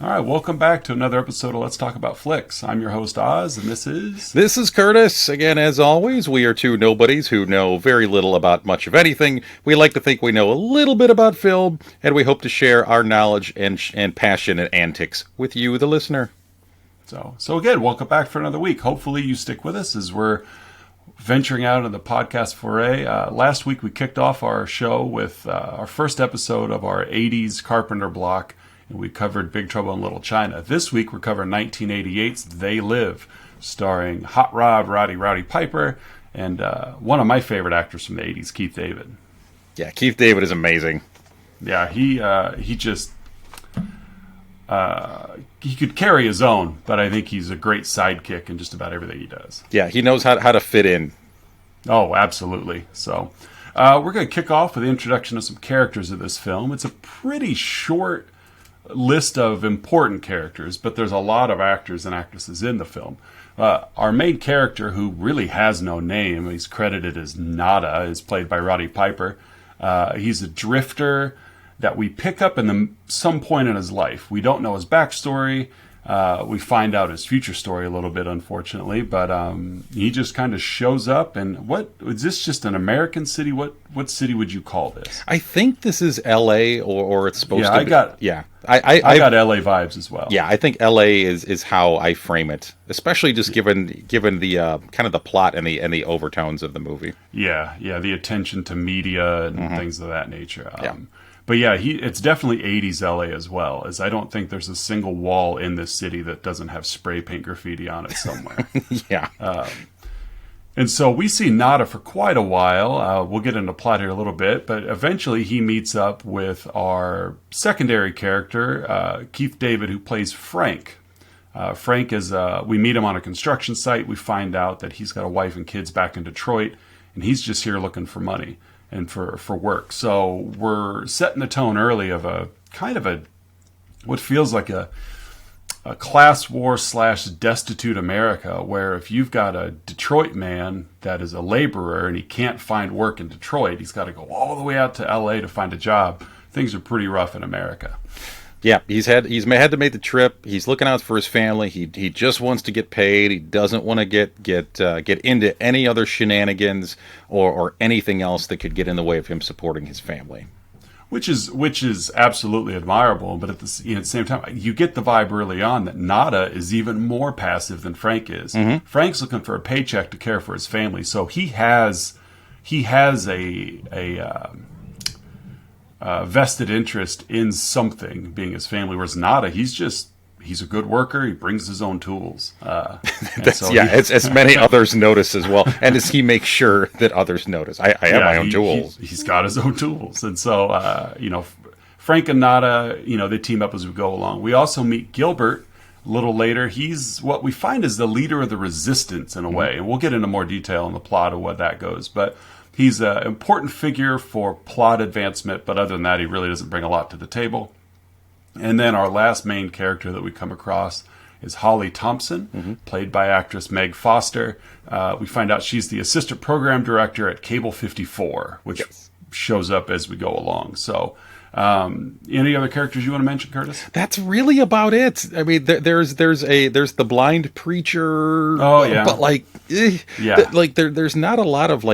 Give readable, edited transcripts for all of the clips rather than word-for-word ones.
All right, welcome back to another episode of Let's Talk About Flicks. I'm your host, Oz, and this is... This is Curtis. Again, as always, we are two nobodies who know very little about much of anything. We like to think we know a little bit about film, and we hope to share our knowledge and passion and antics with you, the listener. So again, welcome back for another week. Hopefully you stick with us as we're venturing out in the podcast foray. Last week we kicked off our show with our first episode of our 80s Carpenter block. We covered Big Trouble in Little China. This week we're covering 1988's They Live, starring Hot Rod, Roddy Piper, and one of my favorite actors from the 80s, Keith David. Yeah, Keith David is amazing. Yeah, he could carry his own, but I think he's a great sidekick in just about everything he does. Yeah, he knows how to fit in. Oh, absolutely. So we're going to kick off with the introduction of some characters of this film. It's a pretty short list of important characters, but there's a lot of actors and actresses in the film. Our main character, who really has no name, he's credited as Nada, is played by Roddy Piper. He's a drifter that we pick up in some point in his life. We don't know his backstory. We find out his future story a little bit, unfortunately, but he just kind of shows up. And what is this? Just an American city? What city would you call this? I think this is L.A. or it's supposed to be. I got L.A. vibes as well. Yeah, I think L.A. is how I frame it, especially just given the kind of the plot and the overtones of the movie. Yeah, the attention to media and things of that nature. But yeah, it's definitely 80s LA as well, as I don't think there's a single wall in this city that doesn't have spray paint graffiti on it somewhere. Yeah. And so we see Nada for quite a while. We'll get into plot here a little bit, but eventually he meets up with our secondary character, Keith David, who plays Frank. Frank is, we meet him on a construction site. We find out that he's got a wife and kids back in Detroit, and he's just here looking for money and for work. So we're setting the tone early of a kind of what feels like a class war / destitute America, where if you've got a Detroit man that is a laborer and he can't find work in Detroit, he's got to go all the way out to LA to find a job. Things are pretty rough in America. Yeah, he's had to make the trip. He's looking out for his family. He just wants to get paid. He doesn't want to get into any other shenanigans or anything else that could get in the way of him supporting his family. Which is absolutely admirable, but at the same time, you get the vibe early on that Nada is even more passive than Frank is. Mm-hmm. Frank's looking for a paycheck to care for his family, so he has a vested interest in something, being his family, whereas Nada, he's a good worker. He brings his own tools. As many others notice as well. And as he makes sure that others notice. I have my own tools. He's got his own tools. And so, Frank and Nada, they team up as we go along. We also meet Gilbert a little later. He's what we find is the leader of the resistance in a way. And we'll get into more detail in the plot of what that goes. But he's an important figure for plot advancement. But other than that, he really doesn't bring a lot to the table. And then our last main character that we come across is Holly Thompson, played by actress Meg Foster. We find out she's the assistant program director at Cable 54, which shows up as we go along. So, any other characters you want to mention, Curtis? That's really about it. I mean, there's the blind preacher. Oh yeah, but there's not a lot of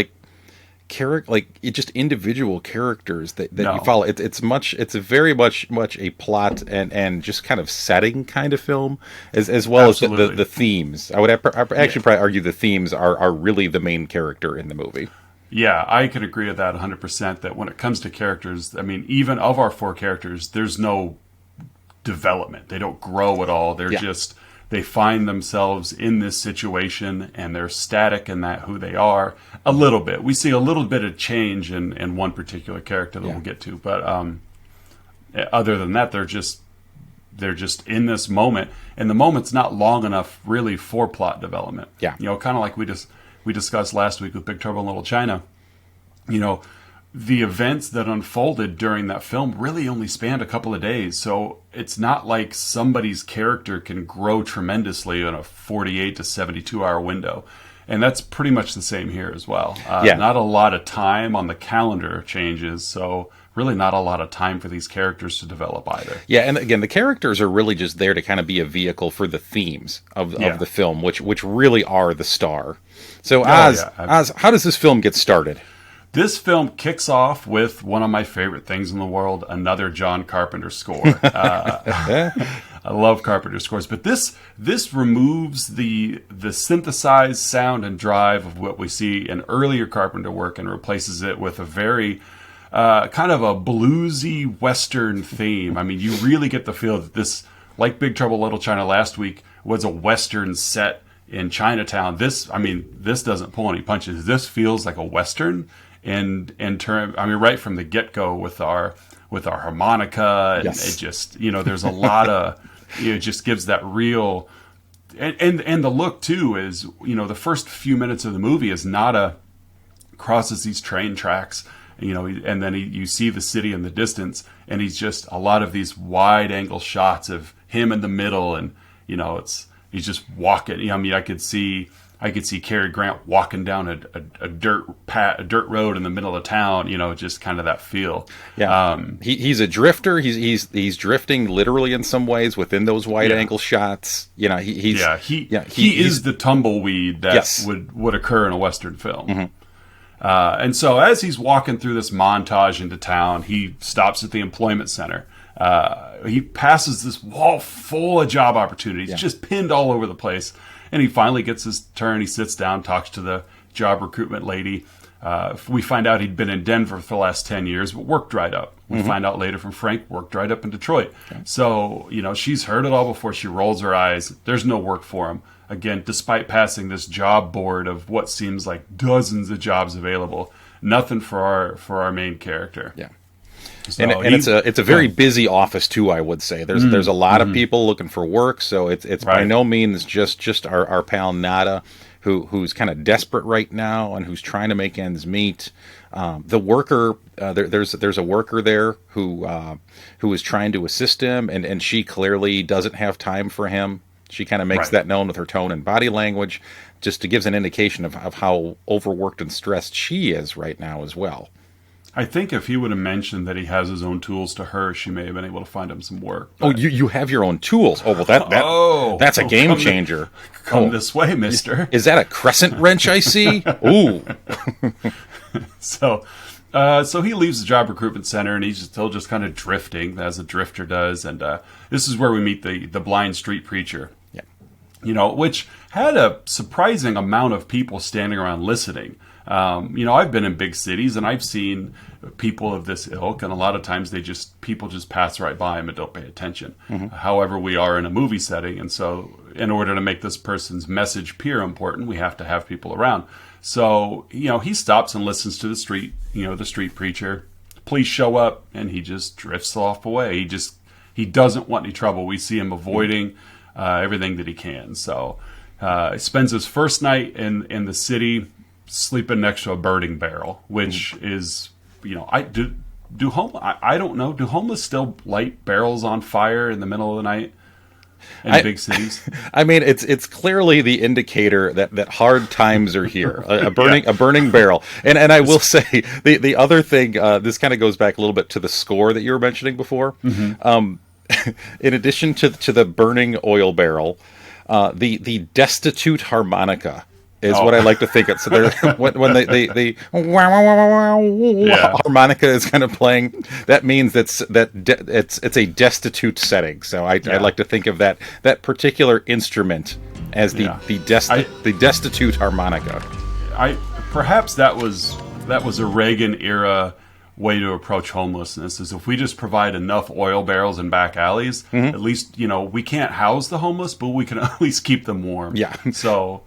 just individual characters that you follow. It's very much a plot and just kind of setting kind of film, as well Absolutely. As the themes. I would probably argue the themes are really the main character in the movie. Yeah, I could agree with that 100%, that when it comes to characters, I mean, even of our four characters, there's no development. They don't grow at all. They're just... They find themselves in this situation, and they're static in that who they are a little bit. We see a little bit of change in one particular character that we'll get to, but other than that, they're just in this moment, and the moment's not long enough really for plot development. Yeah, kind of like we discussed last week with Big Trouble in Little China. The events that unfolded during that film really only spanned a couple of days. So it's not like somebody's character can grow tremendously in a 48 to 72 hour window. And that's pretty much the same here as well. Not a lot of time on the calendar changes. So really not a lot of time for these characters to develop either. Yeah, and again, the characters are really just there to kind of be a vehicle for the themes of the film, which really are the star. So, Oz, how does this film get started? This film kicks off with one of my favorite things in the world, another John Carpenter score. I love Carpenter scores, but this removes the synthesized sound and drive of what we see in earlier Carpenter work and replaces it with a very kind of a bluesy Western theme. I mean, you really get the feel that this, like Big Trouble in Little China last week, was a Western set in Chinatown. This doesn't pull any punches. This feels like a Western. And right from the get-go with our harmonica, and it just, there's a lot of, it just gives that real, and the look too is, the first few minutes of the movie is Nada crosses these train tracks, and then you see the city in the distance, and he's just a lot of these wide angle shots of him in the middle, and he's just walking. I could see Cary Grant walking down a dirt road in the middle of town, just kind of that feel. Yeah. He's a drifter. He's drifting literally in some ways within those wide angle shots. He is the tumbleweed that would occur in a Western film. Mm-hmm. And so as he's walking through this montage into town, he stops at the employment center. He passes this wall full of job opportunities, just pinned all over the place. And he finally gets his turn. He sits down, talks to the job recruitment lady. We find out he'd been in Denver for the last 10 years, but work dried up. We find out later from Frank, work dried up in Detroit. Okay. So, she's heard it all before she rolls her eyes. There's no work for him. Again, despite passing this job board of what seems like dozens of jobs available, nothing for our main character. Yeah. So and it's a very busy office too, I would say. There's a lot of people looking for work, so it's by no means just our pal Nada, who's kind of desperate right now and who's trying to make ends meet. The worker, there's a worker there who is trying to assist him, and she clearly doesn't have time for him. She kind of makes that known with her tone and body language, just to give an indication of how overworked and stressed she is right now as well. I think if he would have mentioned that he has his own tools to her, she may have been able to find him some work. But... Oh, you have your own tools. Oh, well, that's a game changer. Come this way, mister. Is that a crescent wrench I see? Ooh. So he leaves the job recruitment center, and he's still just kind of drifting, as a drifter does. And this is where we meet the blind street preacher. Yeah. Which had a surprising amount of people standing around listening. I've been in big cities and I've seen people of this ilk, and a lot of times people just pass right by them and don't pay attention. Mm-hmm. However, we are in a movie setting, and so in order to make this person's message appear important, we have to have people around. So, he stops and listens to the street preacher. Please show up, and he just drifts off away. He doesn't want any trouble. We see him avoiding everything that he can. So, he spends his first night in the city sleeping next to a burning barrel, which is, I don't know. Do homeless still light barrels on fire in the middle of the night in big cities? I mean, it's clearly the indicator that hard times are here. A burning barrel. And I will say the other thing. This kind of goes back a little bit to the score that you were mentioning before. Mm-hmm. In addition to the burning oil barrel, the destitute harmonica is what I like to think of. So when the harmonica is kind of playing, that means it's a destitute setting. So I like to think of that particular instrument as the destitute harmonica. Perhaps that was a Reagan era way to approach homelessness, is if we just provide enough oil barrels in back alleys, at least, we can't house the homeless, but we can at least keep them warm. Yeah. So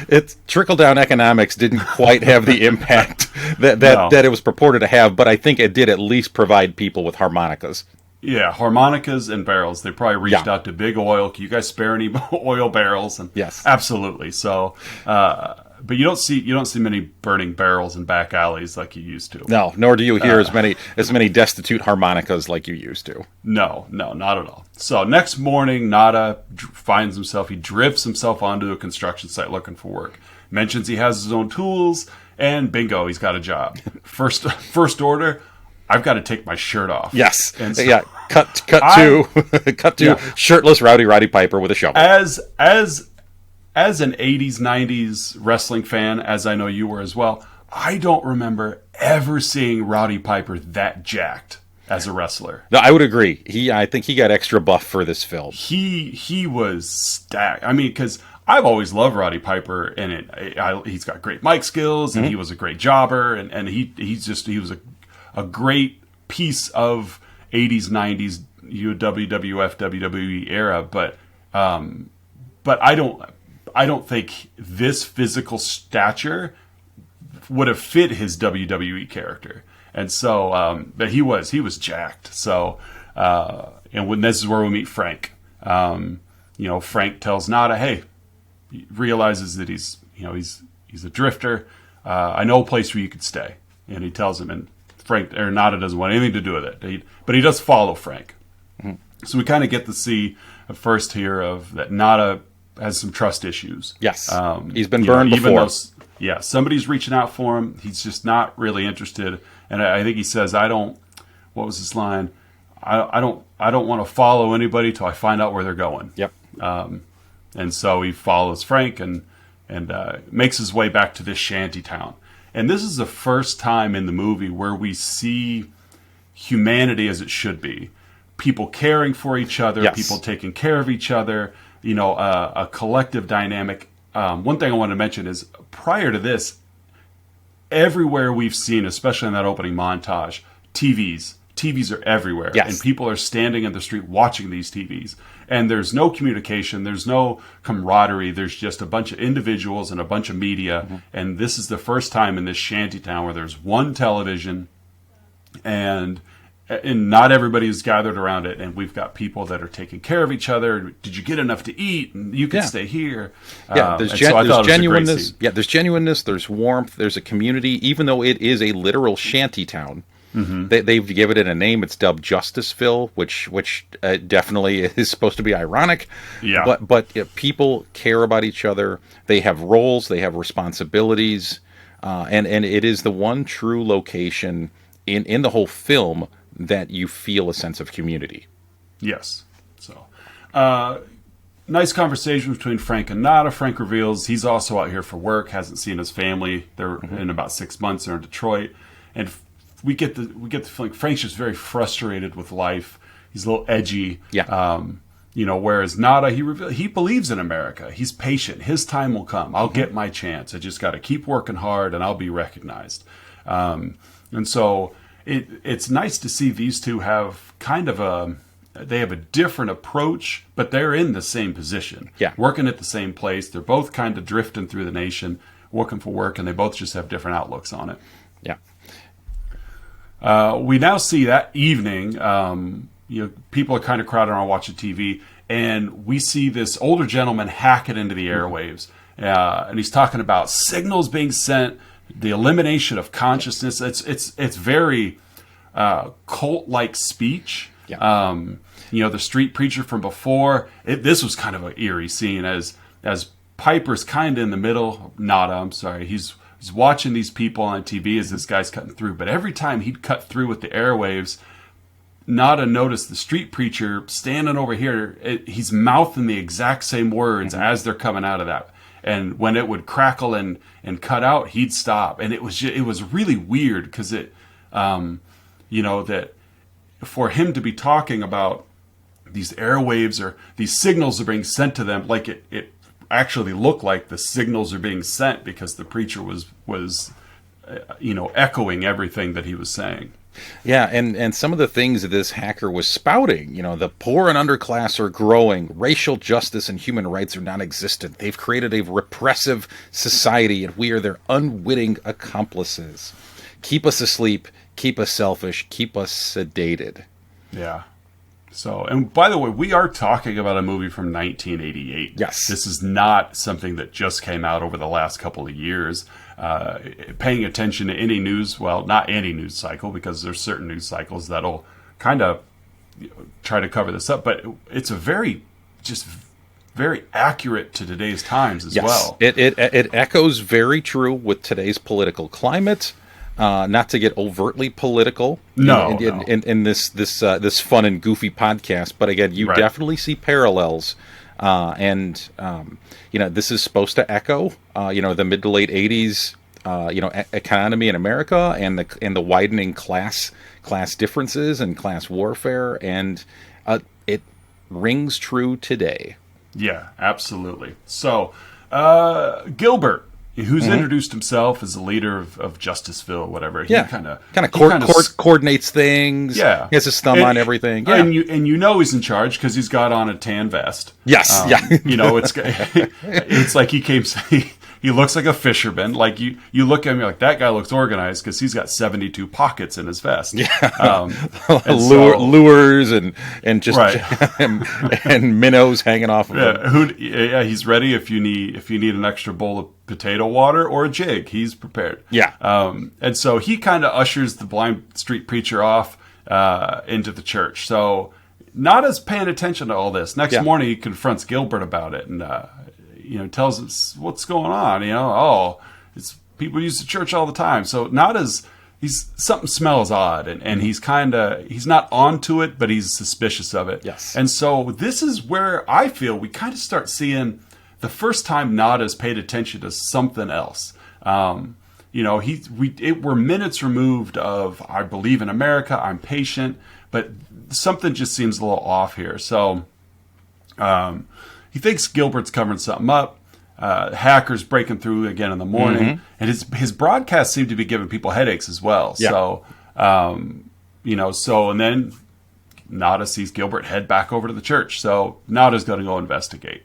it's trickle-down economics didn't quite have the impact that it was purported to have, but I think it did at least provide people with harmonicas. Yeah, harmonicas and barrels. They probably reached out to Big Oil. Can you guys spare any oil barrels? And yes, absolutely. So, but you don't see many burning barrels in back alleys like you used to. No, nor do you hear as many destitute harmonicas like you used to. No, not at all. So next morning, Nada finds himself. He drifts himself onto a construction site looking for work. Mentions he has his own tools, and bingo, he's got a job. First order. I've got to take my shirt off. Yes. And so Cut to shirtless Roddy Piper with a shovel. As an 80s, 90s wrestling fan, as I know you were as well, I don't remember ever seeing Roddy Piper that jacked as a wrestler. No, I would agree. I think he got extra buff for this film. He was stacked. I mean, because I've always loved Roddy Piper, and he's got great mic skills, and he was a great jobber, and he was a great piece of 80s, 90s WWF, WWE era. But I don't think this physical stature would have fit his WWE character. And so, but he was jacked. So, and when this is where we meet Frank, Frank tells Nada, hey, he realizes that he's a drifter. I know a place where you could stay. And he tells him, and Nada doesn't want anything to do with it. But he does follow Frank. Mm-hmm. So we kind of get to see first here of that Nada has some trust issues. Yes. He's been burned before. Even though, somebody's reaching out for him. He's just not really interested. And I think he says, what was his line? I don't want to follow anybody till I find out where they're going. Yep. And so he follows Frank and makes his way back to this shanty town. And this is the first time in the movie where we see humanity as it should be. People caring for each other, yes. People taking care of each other, a collective dynamic. One thing I want to mention is prior to this, everywhere we've seen, especially in that opening montage, TVs are everywhere. Yes. And people are standing in the street watching these TVs. And there's no communication. There's no camaraderie. There's just a bunch of individuals and a bunch of media. Mm-hmm. And this is the first time in this shanty town where there's one television and not everybody is gathered around it. And we've got people that are taking care of each other. Did you get enough to eat? And you can stay here. Yeah, there's genuineness. Yeah, there's genuineness. There's warmth. There's a community. Even though it is a literal shanty town, mm-hmm. they've given it a name. It's dubbed Justiceville, which definitely is supposed to be ironic. Yeah. But people care about each other. They have roles. They have responsibilities. And it is the one true location in the whole film that you feel a sense of community. Yes. So, nice conversation between Frank and Nada. Frank reveals he's also out here for work, hasn't seen his family. They're in about 6 months. They're in Detroit. And we get the feeling Frank's just very frustrated with life. He's a little edgy. Yeah. Whereas Nada, he believes in America. He's patient. His time will come. I'll get my chance. I just got to keep working hard and I'll be recognized. And so it's nice to see these two have kind of they have a different approach, but they're in the same position. Yeah. Working at the same place. They're both kind of drifting through the nation, working for work, and they both just have different outlooks on it. Yeah. We now see that evening, people are kind of crowded around watching TV, and we see this older gentleman hack it into the airwaves. And he's talking about signals being sent, the elimination of consciousness. It's very cult-like speech. Yeah. The street preacher from before. This was kind of an eerie scene as Piper's kind of in the middle. Nada, I'm sorry. He's watching these people on TV as this guy's cutting through. But every time he'd cut through with the airwaves, Nada noticed the street preacher standing over here. He's mouthing the exact same words as they're coming out of that. And when it would crackle and cut out, he'd stop. And it was really weird because that for him to be talking about these airwaves or these signals are being sent to them, like it actually looked like the signals are being sent because the preacher was echoing everything that he was saying. Yeah, and some of the things that this hacker was spouting, the poor and underclass are growing, racial justice and human rights are non-existent. They've created a repressive society, and we are their unwitting accomplices. Keep us asleep, keep us selfish, keep us sedated. Yeah. So, and by the way, we are talking about a movie from 1988. Yes. This is not something that just came out over the last couple of years. Paying attention to any news, well, not any news cycle, because there's certain news cycles that'll kind of try to cover this up, but it's very accurate to today's times as well. It echoes very true with today's political climate. not to get overtly political in this fun and goofy podcast, but again, you definitely see parallels. This is supposed to echo, the mid to late 80s, economy in America and the widening class differences and class warfare, and it rings true today. Yeah, absolutely. So, Gilbert, who's introduced himself as the leader of Justiceville, whatever. He kind of coordinates things. Yeah, he has his thumb on everything. Yeah, and he's in charge because he's got on a tan vest. Yes, it's like he looks like a fisherman. Like you look at him, you're like, that guy looks organized because he's got 72 pockets in his vest. Yeah, lures and just and minnows hanging off of him. He's ready if you need an extra bowl of potato water or a jig. He's prepared. Yeah. And so he kind of ushers the blind street preacher off into the church. So not as paying attention to all this. Next morning he confronts Gilbert about it and tells us what's going on. It's people use the church all the time. So not as something smells odd, and he's not onto it, but he's suspicious of it. Yes. And so this is where I feel we kind of start seeing the first time Nada's paid attention to something else. We're minutes removed of I believe in America, I'm patient, but something just seems a little off here. So he thinks Gilbert's covering something up. Hackers breaking through again in the morning, and his broadcasts seem to be giving people headaches as well. Yeah. So and then Nada sees Gilbert head back over to the church. So Nada's going to go investigate.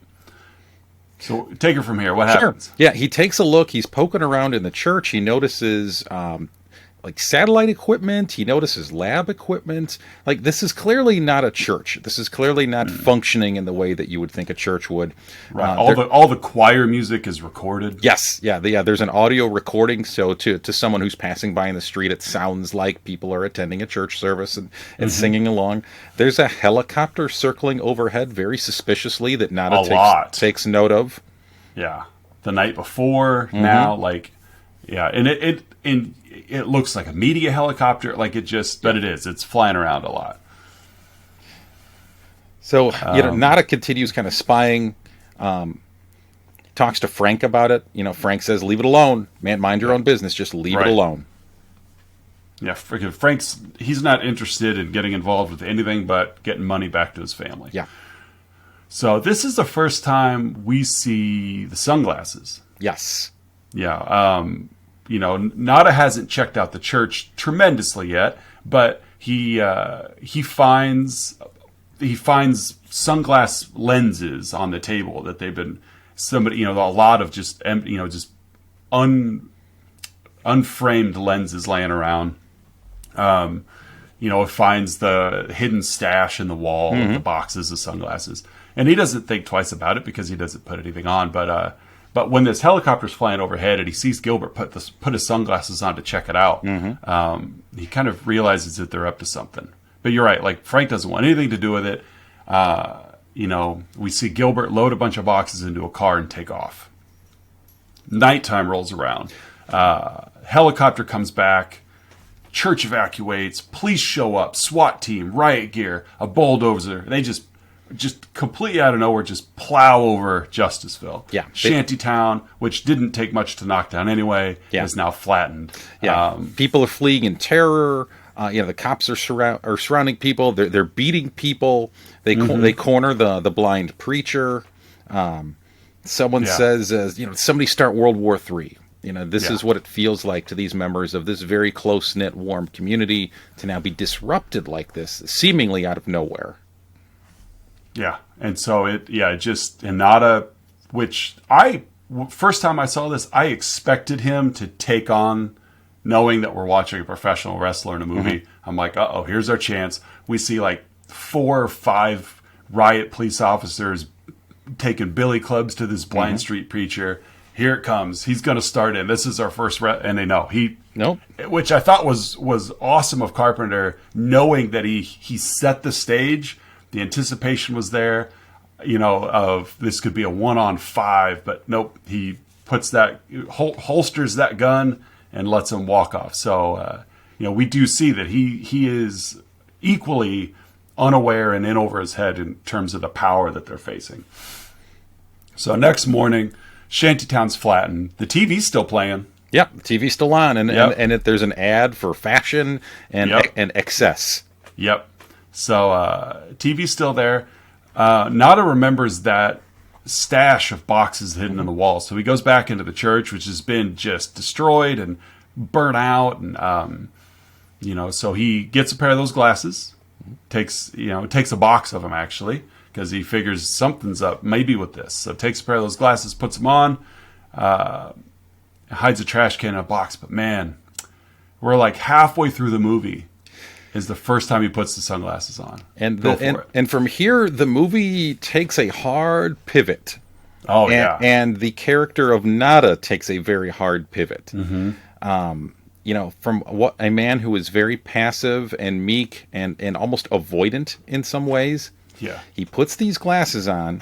So take it from here. What happens? Yeah, he takes a look. He's poking around in the church. He notices satellite equipment. He notices lab equipment. Like, this is clearly not a church. This is clearly not functioning in the way that you would think a church would. Right. All the choir music is recorded. Yes. Yeah. There's an audio recording. So to someone who's passing by in the street, it sounds like people are attending a church service and singing along. There's a helicopter circling overhead very suspiciously that Nada takes note of. Yeah. The night before, now, and it looks like a media helicopter, but it is. It's flying around a lot. So, Nada continues kind of spying, talks to Frank about it. Frank says, leave it alone. Man, mind your own business. Just leave it alone. Yeah, he's not interested in getting involved with anything but getting money back to his family. Yeah. So this is the first time we see the sunglasses. Yes. Yeah. Nada hasn't checked out the church tremendously yet, but he finds sunglass lenses on the table that they've been a lot of just unframed lenses laying around. It finds the hidden stash in the wall of the boxes of sunglasses, and he doesn't think twice about it because he doesn't put anything on, But when this helicopter's flying overhead and he sees Gilbert put his sunglasses on to check it out, he kind of realizes that they're up to something. But you're right, like Frank doesn't want anything to do with it. We see Gilbert load a bunch of boxes into a car and take off. Nighttime rolls around. Helicopter comes back. Church evacuates. Police show up. SWAT team, riot gear, a bulldozer. They just completely out of nowhere, just plow over Justiceville. Yeah. Shantytown, which didn't take much to knock down anyway, is now flattened. Yeah. People are fleeing in terror. The cops are surrounding people. They're beating people. They corner the blind preacher. Someone says, somebody start World War III. This is what it feels like to these members of this very close-knit, warm community to now be disrupted like this, seemingly out of nowhere. Yeah, and so Nada, which first time I saw this, I expected him to take on, knowing that we're watching a professional wrestler in a movie. I'm like, here's our chance. We see like 4 or 5 riot police officers taking billy clubs to this blind street preacher. Here it comes. He's going to start in. This is our first and they know. Which I thought was awesome of Carpenter, knowing that he set the stage. The anticipation was there, of this could be a 1-on-5, but nope. He puts holsters that gun and lets him walk off. So, we do see that he is equally unaware and in over his head in terms of the power that they're facing. So next morning, Shantytown's flattened. The TV's still playing. Yep, the TV's still on, and there's an ad for fashion and excess. Yep. So TV's still there. Nada remembers that stash of boxes hidden in the wall. So he goes back into the church, which has been just destroyed and burnt out, and so he gets a pair of those glasses. Takes a box of them actually, because he figures something's up maybe with this. So takes a pair of those glasses, puts them on, hides a trash can in a box. But man, we're like halfway through the movie is the first time he puts the sunglasses on. And from here, the movie takes a hard pivot. Oh, yeah. And the character of Nada takes a very hard pivot. Mm-hmm. From what a man who is very passive and meek and almost avoidant in some ways. Yeah. He puts these glasses on,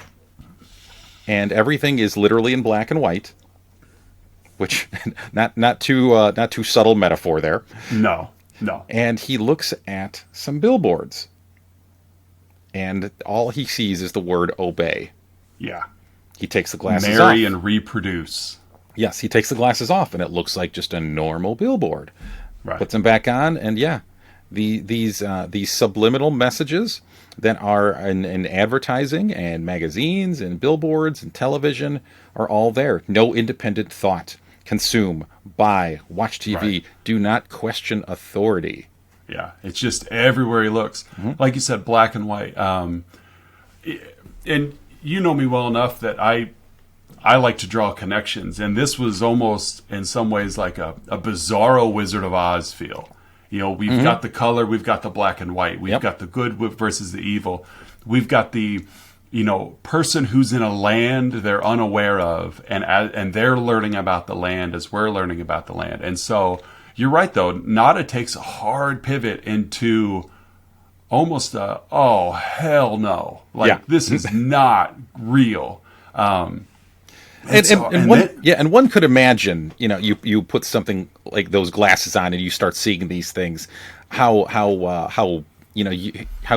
and everything is literally in black and white. Which not too subtle metaphor there. No. And he looks at some billboards, and all he sees is the word obey. Yeah. He takes the glasses off. Marry and reproduce. Yes, he takes the glasses off, and it looks like just a normal billboard. Right. Puts them back on, and these subliminal messages that are in advertising and magazines and billboards and television are all there. No independent thought. Consume, buy, watch TV. Right. Do not question authority. Yeah, it's just everywhere he looks. Mm-hmm. Like you said, black and white. And you know me well enough that I like to draw connections, and this was almost in some ways like a bizarro Wizard of Oz feel. We've got the color, we've got the black and white, we've got the good versus the evil, we've got the person who's in a land they're unaware of, and they're learning about the land as we're learning about the land. And so you're right, though. Nada takes a hard pivot into almost oh hell no, this is not real. And one could imagine, you put something like those glasses on and you start seeing these things, how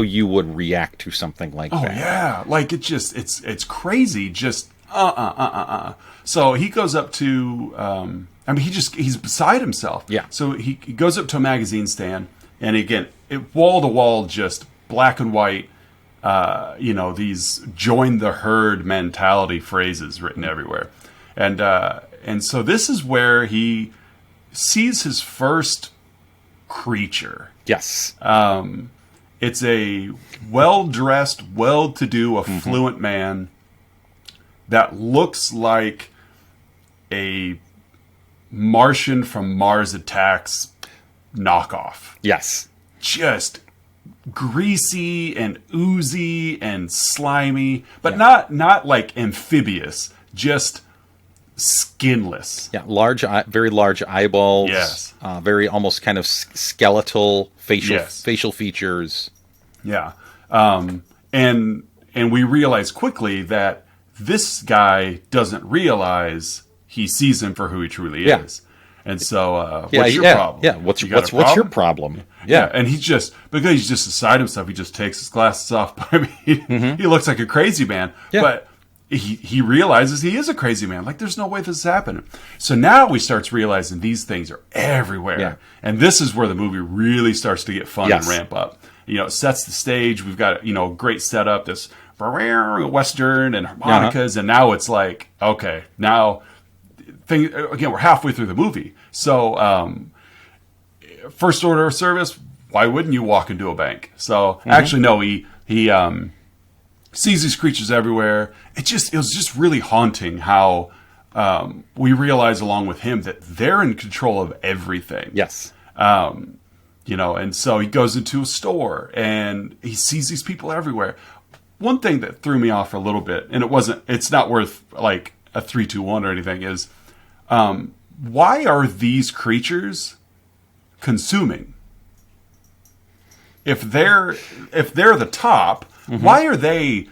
you would react to something like that. Oh yeah, like it's crazy. Just So he goes up to, he's beside himself. Yeah. So he goes up to a magazine stand, and again, wall to wall, just black and white. These join the herd mentality phrases written everywhere. And so this is where he sees his first creature. Yes. It's a well-dressed, well-to-do, affluent man that looks like a Martian from Mars Attacks knockoff. Yes. Just greasy and oozy and slimy, but not like amphibious, just skinless. Yeah, very large eyeballs. Yes. Very almost kind of skeletal facial features. Yeah. And we realize quickly that this guy doesn't realize he sees him for who he truly is. And so, what's your problem? Yeah, what's your problem? Yeah, and because he's just beside himself, he just takes his glasses off. He looks like a crazy man, but he realizes he is a crazy man. Like, there's no way this is happening. So now he starts realizing these things are everywhere, and this is where the movie really starts to get fun and ramp up. It sets the stage. We've got great setup, this Western and harmonicas, and now it's like, okay, now. Again, we're halfway through the movie. So, first order of service, why wouldn't you walk into a bank? So, actually, no, he sees these creatures everywhere. It was just really haunting how we realize along with him that they're in control of everything. Yes. And so he goes into a store and he sees these people everywhere. One thing that threw me off a little bit, and it's not worth like a 3, 2, 1 or anything, is why are these creatures consuming? If they're the top, why are they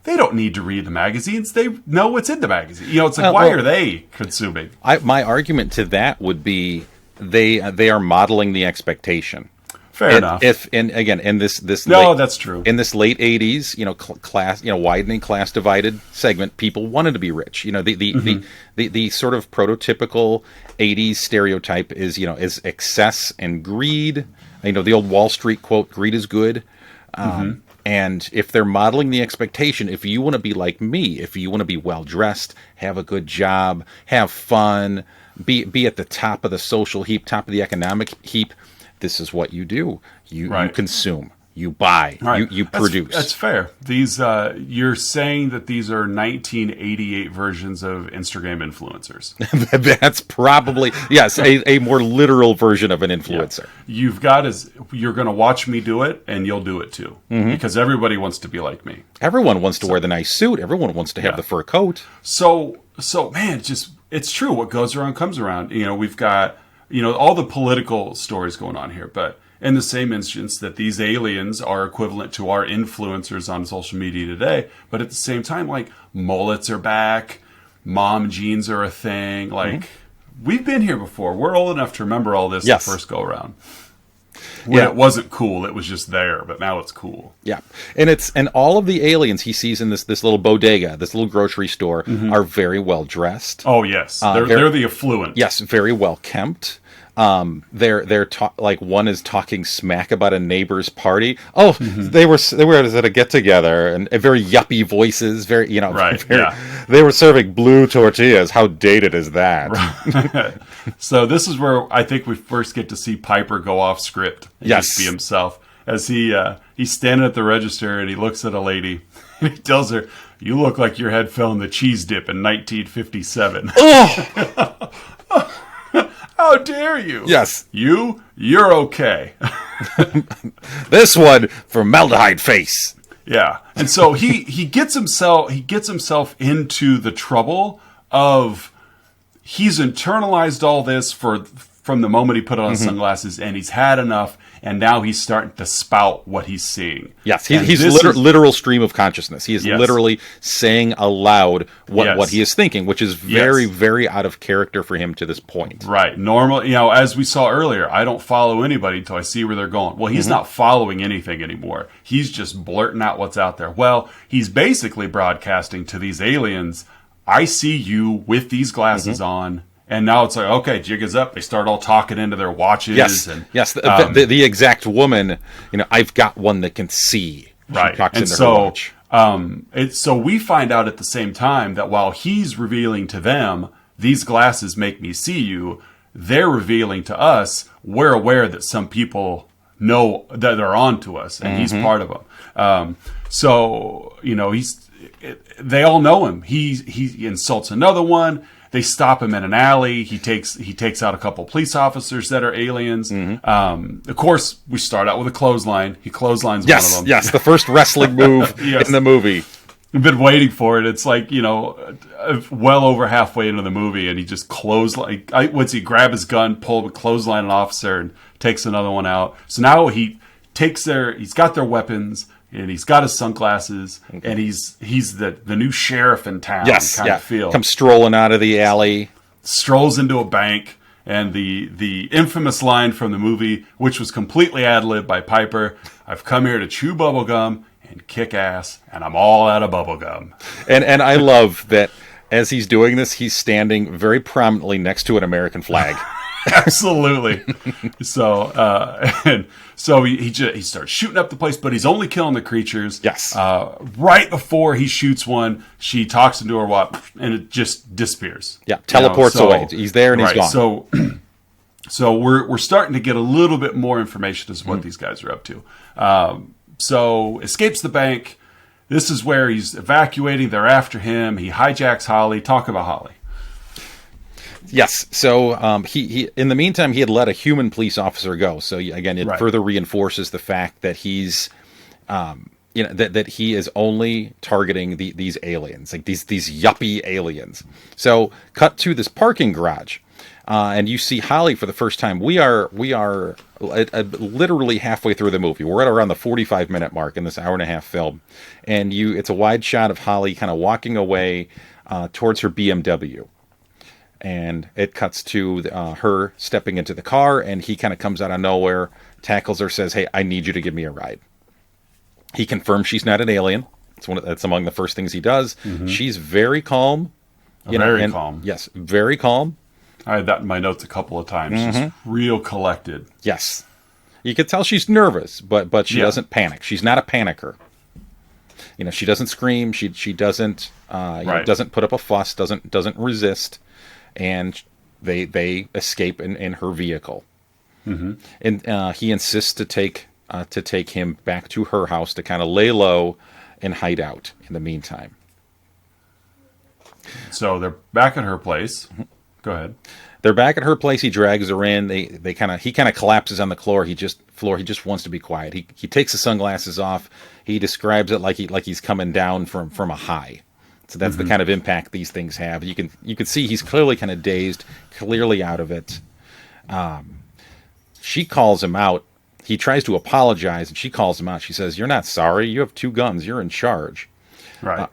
they don't need to read the magazines. They know what's in the magazine. You know, it's like, why are they consuming? My argument to that would be they are modeling the expectation. Fair enough. In this that's true. In this late 80s, class, widening class divided segment, people wanted to be rich. The sort of prototypical 80s stereotype is excess and greed. The old Wall Street quote, greed is good. And if they're modeling the expectation, if you want to be like me, if you want to be well dressed, have a good job, have fun, be at the top of the social heap, top of the economic heap, this is what you do. You consume, you buy, you produce. That's fair. These you're saying that these are 1988 versions of Instagram influencers. That's probably, yes, a more literal version of an influencer. Yeah. You're going to watch me do it, and you'll do it too, because everybody wants to be like me. Everyone wants to wear the nice suit. Everyone wants to have the fur coat. So man, it's true. What goes around comes around. We've got all the political stories going on here, but in the same instance that these aliens are equivalent to our influencers on social media today, but at the same time, like, mullets are back, mom jeans are a thing. Like, we've been here before. We're old enough to remember all this the first go around. When it wasn't cool, it was just there, but now it's cool. Yeah, and all of the aliens he sees in this little bodega, this little grocery store, are very well dressed. Oh yes, they're the affluent. Yes, very well kempt. Like one is talking smack about a neighbor's party. Oh, they were at a get together, and very yuppie voices. They were serving blue tortillas. How dated is that? Right. So this is where I think we first get to see Piper go off script and just be himself, as he's standing at the register and he looks at a lady and he tells her, "You look like your head fell in the cheese dip in 1957." Oh. How dare you? Yes. You're okay. This one, formaldehyde face. Yeah. And so he gets himself into the trouble of, he's internalized all this from the moment he put on his sunglasses, and he's had enough, and now he's starting to spout what he's seeing. Yes, he's literal stream of consciousness. He is literally saying aloud what he is thinking, which is very, very out of character for him to this point. Right. Normal, as we saw earlier, I don't follow anybody until I see where they're going. Well, he's not following anything anymore. He's just blurting out what's out there. Well, he's basically broadcasting to these aliens, I see you with these glasses on. And now it's like, okay, jig is up. They start all talking into their watches. Yes, the exact woman, I've got one that can see. Right. She talks into her watch. So we find out at the same time that while he's revealing to them, these glasses make me see you, they're revealing to us, we're aware that some people know that they're on to us, and he's part of them. They all know him. He insults another one. They stop him in an alley. He takes out a couple police officers that are aliens. Of course, we start out with a clothesline. He clotheslines one of them. Yes, the first wrestling move in the movie. I've been waiting for it. It's like, well over halfway into the movie, and he just once he grab his gun, pull a clothesline an officer, and takes another one out. So now he's got their weapons, and he's got his sunglasses, and he's the new sheriff in town. Yes, kind of feel. Comes strolling out of the alley, strolls into a bank, and the infamous line from the movie, which was completely ad-libbed by Piper: "I've come here to chew bubblegum and kick ass, and I'm all out of bubblegum." And I love that as he's doing this, he's standing very prominently next to an American flag. Absolutely. So he starts shooting up the place, but he's only killing the creatures. Yes. Right before he shoots one, she talks into her watch, and it just disappears. Yeah, teleports away. He's there and he's gone. So we're starting to get a little bit more information as to what these guys are up to. So escapes the bank. This is where he's evacuating. They're after him. He hijacks Holly. Talk about Holly. Yes. So he in the meantime, he had let a human police officer go. So again, it further reinforces the fact that he's, that he is only targeting these aliens, like these yuppie aliens. So cut to this parking garage, and you see Holly for the first time. We are literally halfway through the movie. We're at around the 45-minute mark in this hour-and-a-half film, and it's a wide shot of Holly kind of walking away towards her BMW. And it cuts to her stepping into the car, and he kind of comes out of nowhere, tackles her, says, "Hey, I need you to give me a ride." He confirms she's not an alien. That's among the first things he does. Mm-hmm. She's very calm. Very calm. Yes, very calm. I had that in my notes a couple of times. Mm-hmm. She's real collected. Yes. You could tell she's nervous, but she doesn't panic. She's not a panicker. She doesn't scream. She doesn't doesn't put up a fuss. Doesn't resist. And they escape in her vehicle. Mm-hmm. And he insists to take him back to her house to kind of lay low and hide out in the meantime. So they're back at her place. Mm-hmm. Go ahead. They're back at her place. He drags her in. He kind of collapses on the floor. He just wants to be quiet. He takes the sunglasses off. He describes it like he's coming down from a high. So that's the kind of impact these things have. You can see he's clearly kind of dazed, clearly out of it. She calls him out. He tries to apologize, and she calls him out. She says, "You're not sorry. You have 2 guns. You're in charge." Right.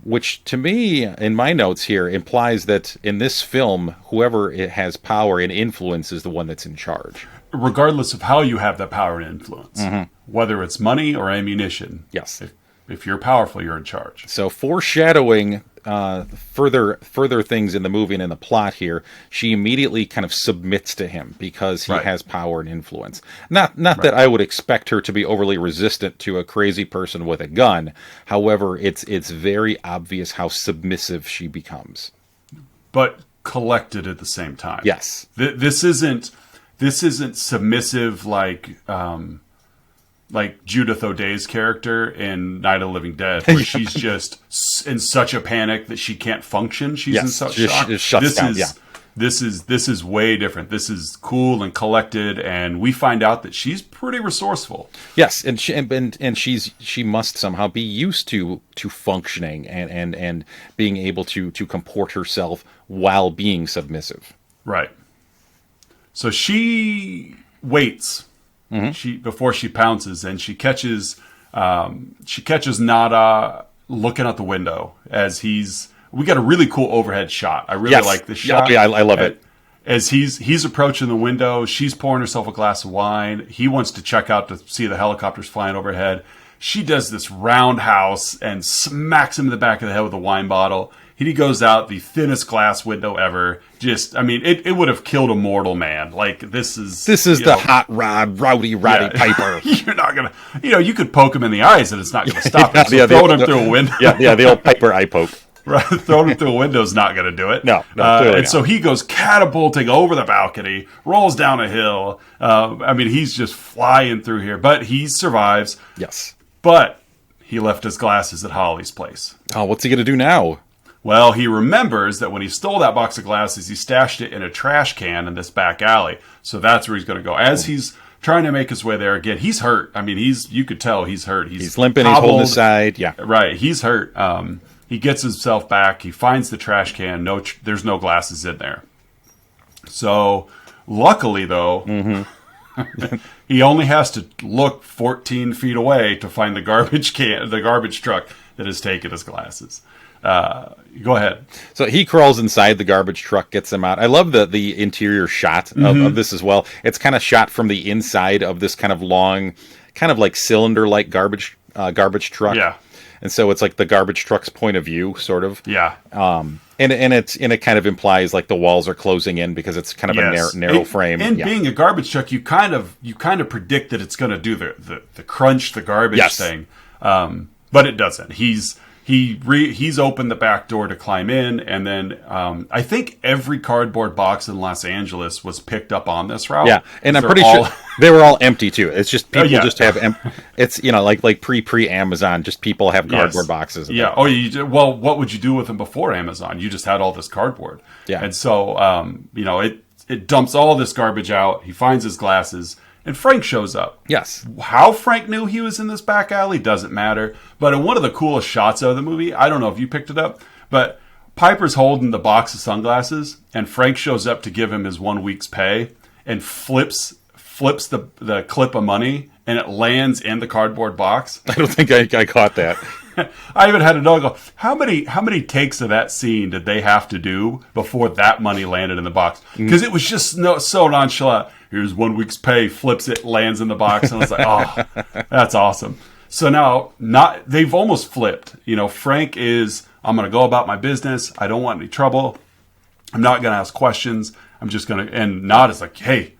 Which, to me, in my notes here, implies that in this film, whoever has power and influence is the one that's in charge. Regardless of how you have that power and influence, whether it's money or ammunition. Yes. If you're powerful, you're in charge. So foreshadowing further things in the movie and in the plot here, she immediately kind of submits to him because he has power and influence. Not that I would expect her to be overly resistant to a crazy person with a gun. However, it's very obvious how submissive she becomes. But collected at the same time. Yes. This isn't submissive like Judith O'Dea's character in Night of the Living Dead, where she's just in such a panic that she can't function. She's in such shock. This is way different. This is cool and collected, and we find out that she's pretty resourceful. Yes, and she must somehow be used to functioning and being able to comport herself while being submissive. Right. So she waits. Before she pounces, and she catches Nada looking out the window as we got a really cool overhead shot. I really like this shot. Yeah, I love it. As he's approaching the window, she's pouring herself a glass of wine. He wants to check out to see the helicopters flying overhead. She does this roundhouse and smacks him in the back of the head with a wine bottle. He goes out the thinnest glass window ever. It would have killed a mortal man. Like, this is the hot rod, Roddy Piper. You're not gonna, you could poke him in the eyes and it's not gonna stop him. So throwing him through a window. Yeah, the old Piper eye poke. Right, throwing him through a window is not gonna do it. No, and so he goes catapulting over the balcony, rolls down a hill. He's just flying through here, but he survives. Yes, but he left his glasses at Holly's place. Oh, what's he gonna do now? Well, he remembers that when he stole that box of glasses, he stashed it in a trash can in this back alley. So that's where he's going to go. As he's trying to make his way there again, he's hurt. You could tell he's hurt. He's limping, hobbled. He's holding his side. Yeah. Right. He's hurt. He gets himself back. He finds the trash can. There's no glasses in there. So luckily, though, he only has to look 14 feet away to find the garbage truck that has taken his glasses. Go ahead. So he crawls inside the garbage truck, gets them out. I love the interior shot of this as well. It's kind of shot from the inside of this kind of long, kind of like cylinder-like garbage truck. Yeah. And so it's like the garbage truck's point of view, sort of. Yeah. And it kind of implies like the walls are closing in because it's kind of a narrow frame. And being a garbage truck, you kind of predict that it's going to do the crunch, the garbage thing. But it doesn't. He's opened the back door to climb in, and then I think every cardboard box in Los Angeles was picked up on this route. Yeah, and I'm pretty sure they were all empty too. It's just people just have it's like pre Amazon, just people have cardboard boxes. Yeah. Well, what would you do with them before Amazon? You just had all this cardboard. Yeah. And so it dumps all this garbage out. He finds his glasses. And Frank shows up. Yes. How Frank knew he was in this back alley doesn't matter. But in one of the coolest shots of the movie, I don't know if you picked it up, but Piper's holding the box of sunglasses, and Frank shows up to give him his 1 week's pay and flips the clip of money, and it lands in the cardboard box. I don't think I caught that. I even had a dog go, how many takes of that scene did they have to do before that money landed in the box? Because it was just so nonchalant. Here's 1 week's pay, flips it, lands in the box, and I was like, oh, that's awesome. So now, they've almost flipped. Frank is, I'm going to go about my business. I don't want any trouble. I'm not going to ask questions. I'm just going to, and Nod is like, hey,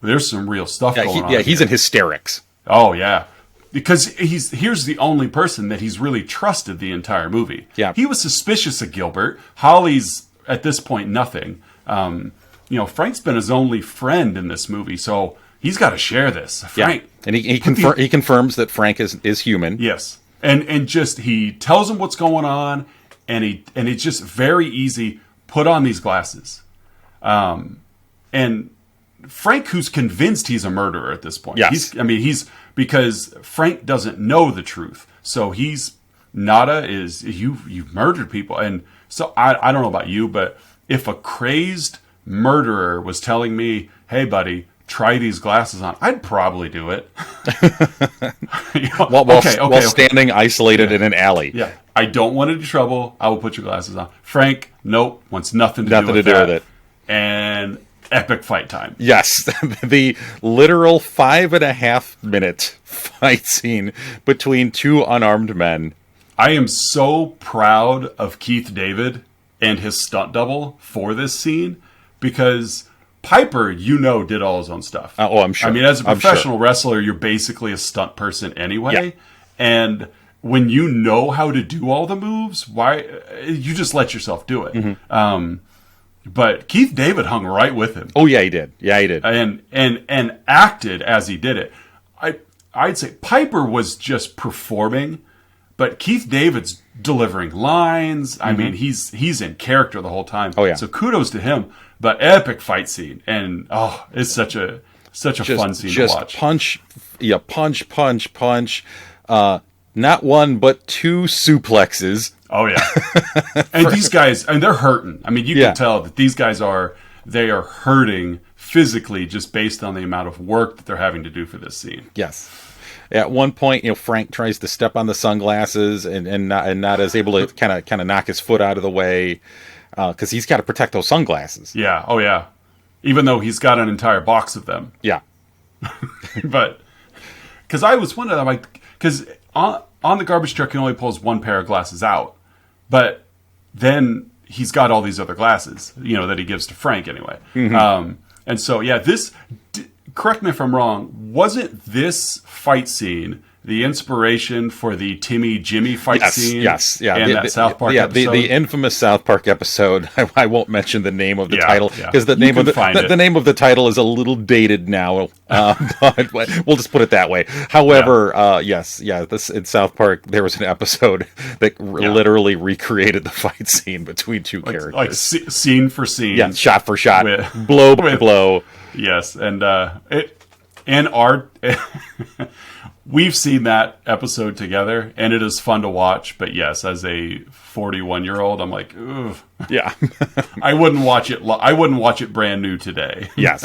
there's some real stuff going on. Yeah, he's in hysterics. Oh, yeah. Because here's the only person that he's really trusted the entire movie. Yeah. He was suspicious of Gilbert. Holly's, at this point, nothing. Frank's been his only friend in this movie, so he's got to share this. Frank. Yeah. And he confirms that Frank is human. Yes. And just, he tells him what's going on, and it's just very easy, put on these glasses. And Frank, who's convinced he's a murderer at this point. Yes. Because Frank doesn't know the truth. So Nada is, you've murdered people. And so I don't know about you, but if a crazed murderer was telling me, hey, buddy, try these glasses on, I'd probably do it. While standing isolated in an alley. Yeah. I don't want any trouble. I will put your glasses on. Frank, nope, wants nothing to do with it. And epic fight time. Yes, the literal 5.5 minute fight scene between two unarmed men. I am so proud of Keith David and his stunt double for this scene, because Piper, did all his own stuff. I'm sure. As a professional wrestler, you're basically a stunt person anyway. Yeah. And when you know how to do all the moves, why you just let yourself do it. Mm-hmm. But Keith David hung right with him. Oh yeah, he did. And acted as he did it. I'd say Piper was just performing, but Keith David's delivering lines. Mm-hmm. He's in character the whole time. Oh yeah. So kudos to him. But epic fight scene, and it's such a fun scene to watch. Punch. Not one but two suplexes. Oh yeah. And these guys, they're hurting. You can tell that these guys are hurting physically just based on the amount of work that they're having to do for this scene. Yes. At one point, Frank tries to step on the sunglasses and not is able to kind of knock his foot out of the way, because he's got to protect those sunglasses. Yeah. Oh yeah. Even though he's got an entire box of them. Yeah. But because I was wondering, because on the garbage truck he only pulls one pair of glasses out, but then he's got all these other glasses, that he gives to Frank anyway. Mm-hmm. And so, yeah, correct me if I'm wrong, wasn't this fight scene the inspiration for the Timmy Jimmy fight scene? Yes, yeah. And that South Park episode? The infamous South Park episode. I won't mention the name of the title, because the name of the title is a little dated now, but we'll just put it that way. However, this in South Park, there was an episode that literally recreated the fight scene between two characters. Like scene for scene. Yeah, shot for shot, blow by blow. Yes, and we've seen that episode together, and it is fun to watch. But yes, as a 41-year-old, I'm like, ugh. Yeah. I wouldn't watch it. I wouldn't watch it brand new today. Yes,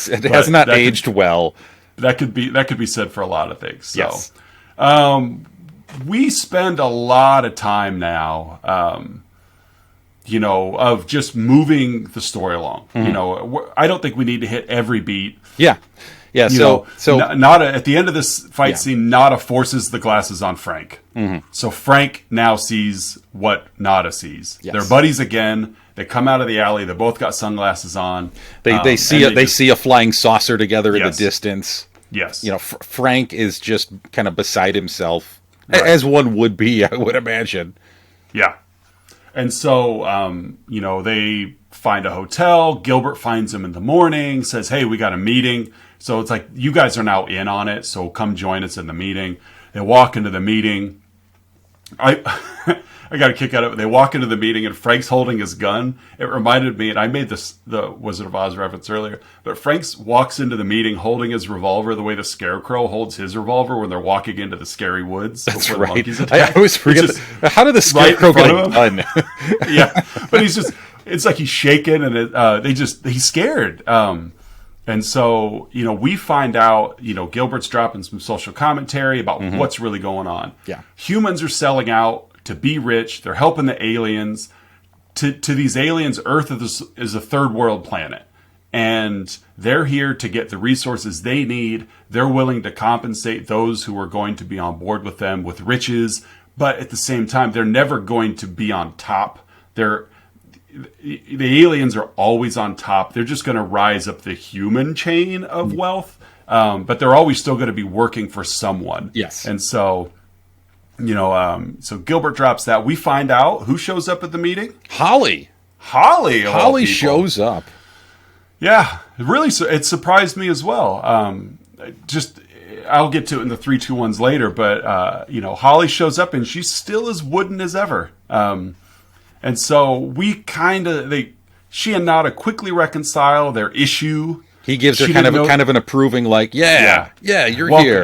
it has not aged well. That could be said for a lot of things. So, yes. We spend a lot of time now, of just moving the story along. Mm-hmm. I don't think we need to hit every beat. Yeah. Yeah, so Nada, at the end of this fight scene, Nada forces the glasses on Frank. Mm-hmm. So Frank now sees what Nada sees. Yes. They're buddies again. They come out of the alley. They both got sunglasses on. They see a flying saucer together in the distance. Yes. Frank is just kind of beside himself, as one would be, I would imagine. Yeah. And so, they find a hotel. Gilbert finds him in the morning, says, hey, we got a meeting. So it's like, you guys are now in on it, so come join us in the meeting. They walk into the meeting. I got a kick out of it. They walk into the meeting and Frank's holding his gun. It reminded me, and I made the Wizard of Oz reference earlier, but Frank walks into the meeting holding his revolver the way the Scarecrow holds his revolver when they're walking into the scary woods. That's right. I always forget. How did the Scarecrow get a gun? Yeah, but it's like he's shaking and he's scared. And so, we find out, Gilbert's dropping some social commentary about what's really going on. Yeah. Humans are selling out to be rich. They're helping the aliens. To these aliens, Earth is a third world planet. And they're here to get the resources they need. They're willing to compensate those who are going to be on board with them with riches. But at the same time, they're never going to be on top. The aliens are always on top. They're just going to rise up the human chain of wealth. But they're always still going to be working for someone. Yes. And so, so Gilbert drops that. We find out who shows up at the meeting. Holly shows up. Yeah, really. It surprised me as well. I'll get to it in the 3, 2, 1s later. But, Holly shows up and she's still as wooden as ever. And so she and Nada quickly reconcile their issue. He gives her kind of an approving, like, yeah, you're here.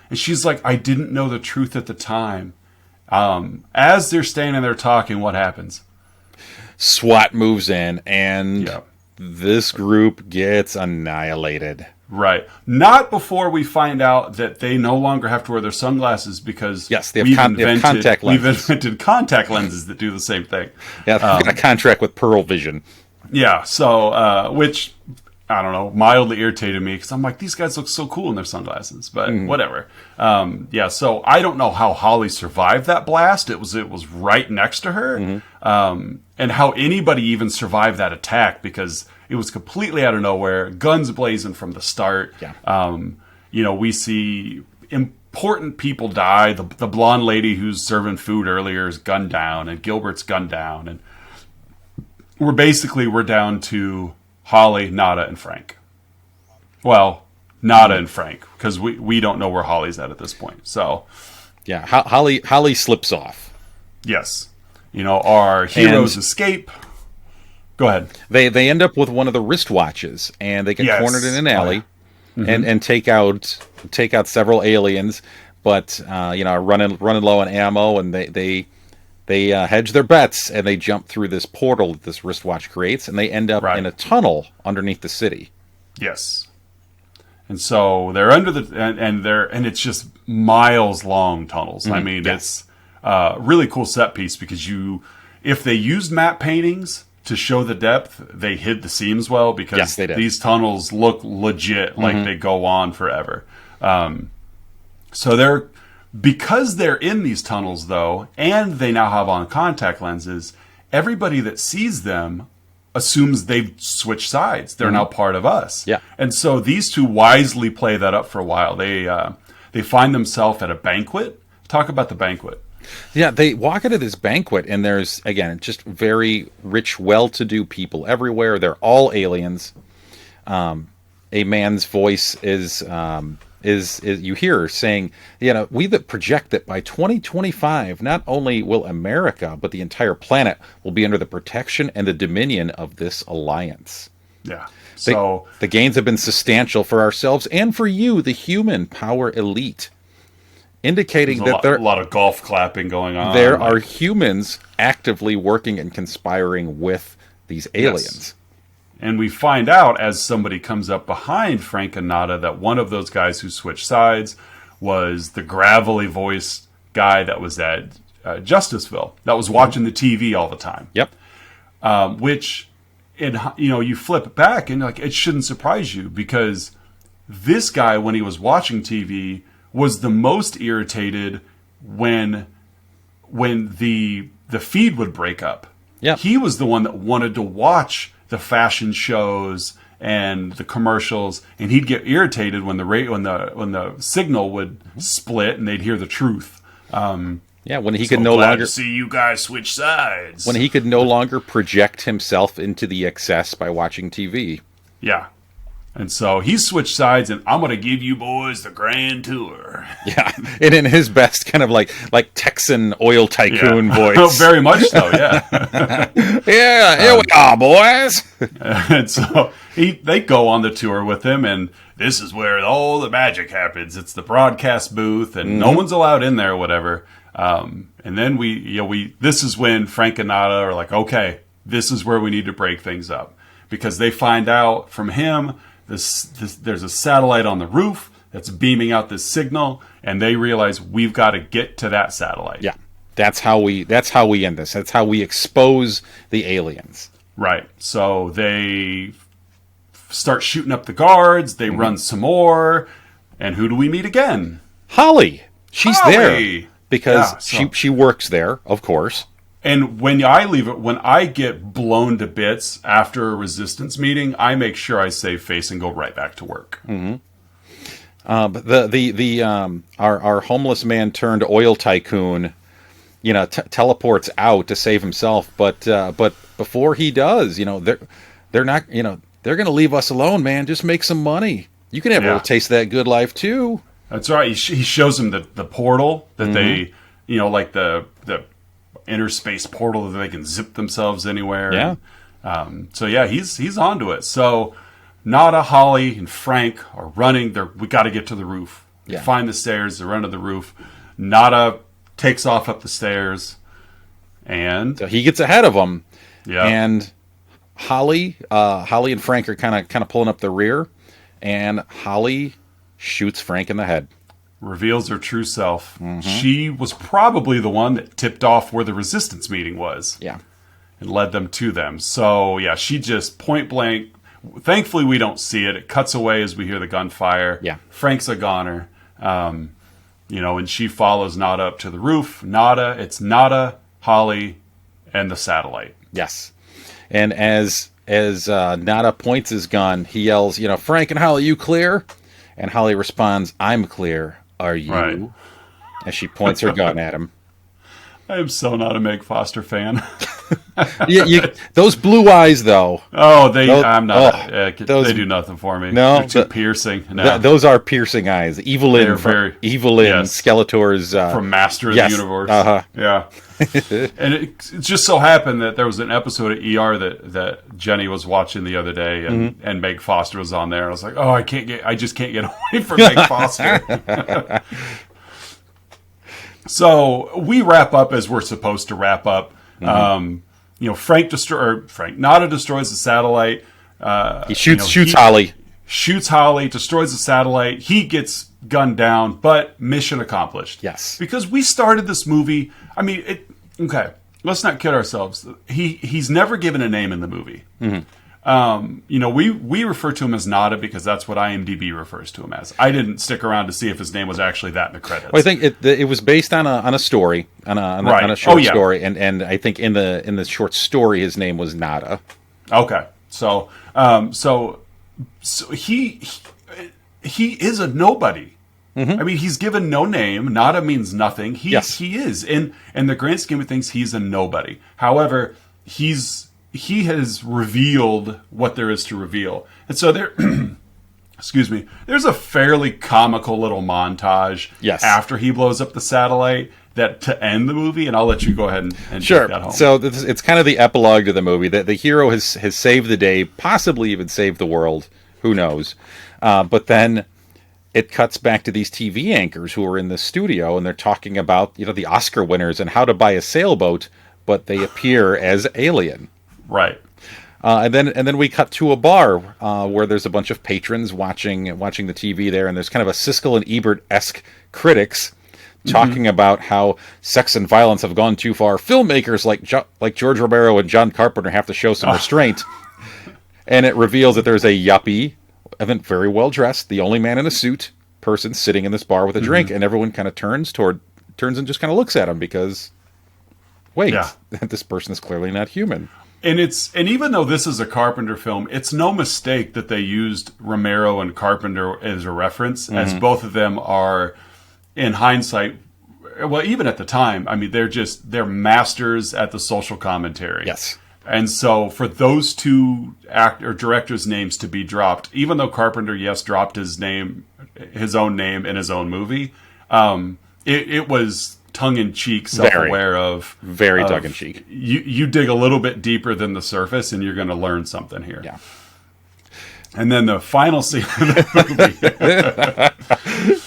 And she's like, I didn't know the truth at the time. As they're standing there talking, what happens? SWAT moves in, and this group gets annihilated. Right. Not before we find out that they no longer have to wear their sunglasses because they have contact lenses. We've invented contact lenses that do the same thing. Yeah, they've got a contract with Pearl Vision. Yeah, so, which, I don't know, mildly irritated me because I'm like, these guys look so cool in their sunglasses, but whatever. So I don't know how Holly survived that blast. It was right next to her. And how anybody even survived that attack because it was completely out of nowhere, guns blazing from the start. Yeah. We see important people die. The blonde lady who's serving food earlier is gunned down, and Gilbert's gunned down. And we're down to Holly, Nada, and Frank. Well, Nada and Frank, because we don't know where Holly's at this point. So, yeah, Holly slips off. Yes. Our heroes escape. Go ahead. They end up with one of the wristwatches, and they get cornered in an alley, and take out several aliens. But running low on ammo, and they hedge their bets, and they jump through this portal that this wristwatch creates, and they end up in a tunnel underneath the city. Yes. And so they're under and it's just miles long tunnels. I mean, it's a really cool set piece because if they used matte paintings to show the depth, they hid the seams well because these tunnels look legit, like they go on forever. So because they're in these tunnels, though, and they now have on contact lenses, everybody that sees them assumes they've switched sides. They're now part of us. Yeah. And so these two wisely play that up for a while. They find themselves at a banquet. Talk about the banquet. Yeah, they walk into this banquet, and there's, again, just very rich, well-to-do people everywhere. They're all aliens. A man's voice is you hear saying, we that project that by 2025, not only will America, but the entire planet will be under the protection and the dominion of this alliance. Yeah. So the gains have been substantial for ourselves and for you, the human power elite. Indicating that there a lot of golf clapping going on. There are humans actively working and conspiring with these aliens. Yes. And we find out as somebody comes up behind Frank and Nada that one of those guys who switched sides was the gravelly voiced guy that was at Justiceville, that was watching the TV all the time. Yep. Which, you flip it back and it shouldn't surprise you because this guy, when he was watching TV, was the most irritated when the feed would break up. Yeah. He was the one that wanted to watch the fashion shows and the commercials, and he'd get irritated when the signal would split and they'd hear the truth. When he could no longer see you guys switch sides. When he could no longer project himself into the excess by watching TV. Yeah. And so he switched sides, and I'm going to give you boys the grand tour. Yeah, and in his best kind of like Texan oil tycoon voice. Oh, very much so, yeah. Yeah, here we are, boys. And so they go on the tour with him, and this is where all the magic happens. It's the broadcast booth, and no one's allowed in there or whatever. And then this is when Frank and Nada are like, okay, this is where we need to break things up. Because they find out from him there's a satellite on the roof that's beaming out this signal, and they realize we've got to get to that satellite. Yeah, that's how we end this. That's how we expose the aliens. Right. So they start shooting up the guards. They run some more, and who do we meet again? Holly. She's there because she works there, of course. And when I get blown to bits after a resistance meeting, I make sure I save face and go right back to work. Mm-hmm. But our homeless man turned oil tycoon, teleports out to save himself. But before he does, they're not, they're going to leave us alone, man. Just make some money. You can have a little taste of that good life too. That's right. He shows him the portal that they, like the inner space portal that they can zip themselves anywhere. Yeah. He's onto it. So Nada, Holly, and Frank are running. We got to get to the roof. They find the stairs. They run to the roof. Nada takes off up the stairs, and so he gets ahead of them. Yeah. And Holly and Frank are kind of pulling up the rear, and Holly shoots Frank in the head. Reveals her true self. Mm-hmm. She was probably the one that tipped off where the resistance meeting was. Yeah. And led them to them. So, she just point blank. Thankfully, we don't see it. It cuts away as we hear the gunfire. Yeah. Frank's a goner. And she follows Nada up to the roof. It's Nada, Holly, and the satellite. Yes. And as Nada points his gun, he yells, Frank and Holly, you clear? And Holly responds, I'm clear. Are you? Right. As she points her gun at him. I am so not a Meg Foster fan. Those blue eyes, though. Oh, I'm not. They do nothing for me. No, they're too piercing. No. Those are piercing eyes. Evelyn Skeletor's from Master of the Universe. Uh-huh. Yeah. And it just so happened that there was an episode of ER that Jenny was watching the other day, and Meg Foster was on there. And I was like, oh, I just can't get away from Meg Foster. So we wrap up as we're supposed to wrap up. Mm-hmm. Nada destroys the satellite. He shoots Holly. Shoots Holly, destroys the satellite. He gets gunned down, but mission accomplished. Yes. Because we started this movie. I mean, okay, let's not kid ourselves. He's never given a name in the movie. Mm-hmm. We refer to him as Nada because that's what IMDb refers to him as. I didn't stick around to see if his name was actually that in the credits. Well, I think it was based on a story, on a short story, and I think in the short story his name was Nada. Okay, so he is a nobody. Mm-hmm. I mean, he's given no name. Nada means nothing. He is in the grand scheme of things, he's a nobody. However, he has revealed what there is to reveal. And so there's a fairly comical little montage after he blows up the satellite to end the movie, and I'll let you go ahead and sure. take that home. So it's kind of the epilogue to the movie, that the hero has saved the day, possibly even saved the world, who knows. But then it cuts back to these TV anchors who are in the studio, and they're talking about the Oscar winners and how to buy a sailboat, but they appear as alien. Right. And then we cut to a bar where there's a bunch of patrons watching the TV there, and there's kind of a Siskel and Ebert-esque critics talking about how sex and violence have gone too far. Filmmakers like George Romero and John Carpenter have to show some restraint. And it reveals that there's a yuppie, very well dressed, the only man in a suit person sitting in this bar with a drink, and everyone kind of turns and just kind of looks at him because, this person is clearly not human. And even though this is a Carpenter film, it's no mistake that they used Romero and Carpenter as a reference, as both of them are, in hindsight, well, even at the time, I mean, they're masters at the social commentary. Yes. And so for those two directors' names to be dropped, even though Carpenter, yes, dropped his own name in his own movie, it was tongue-in-cheek, self-aware of... Very tongue-in-cheek. You dig a little bit deeper than the surface, and you're going to learn something here. Yeah. And then the final scene of the movie...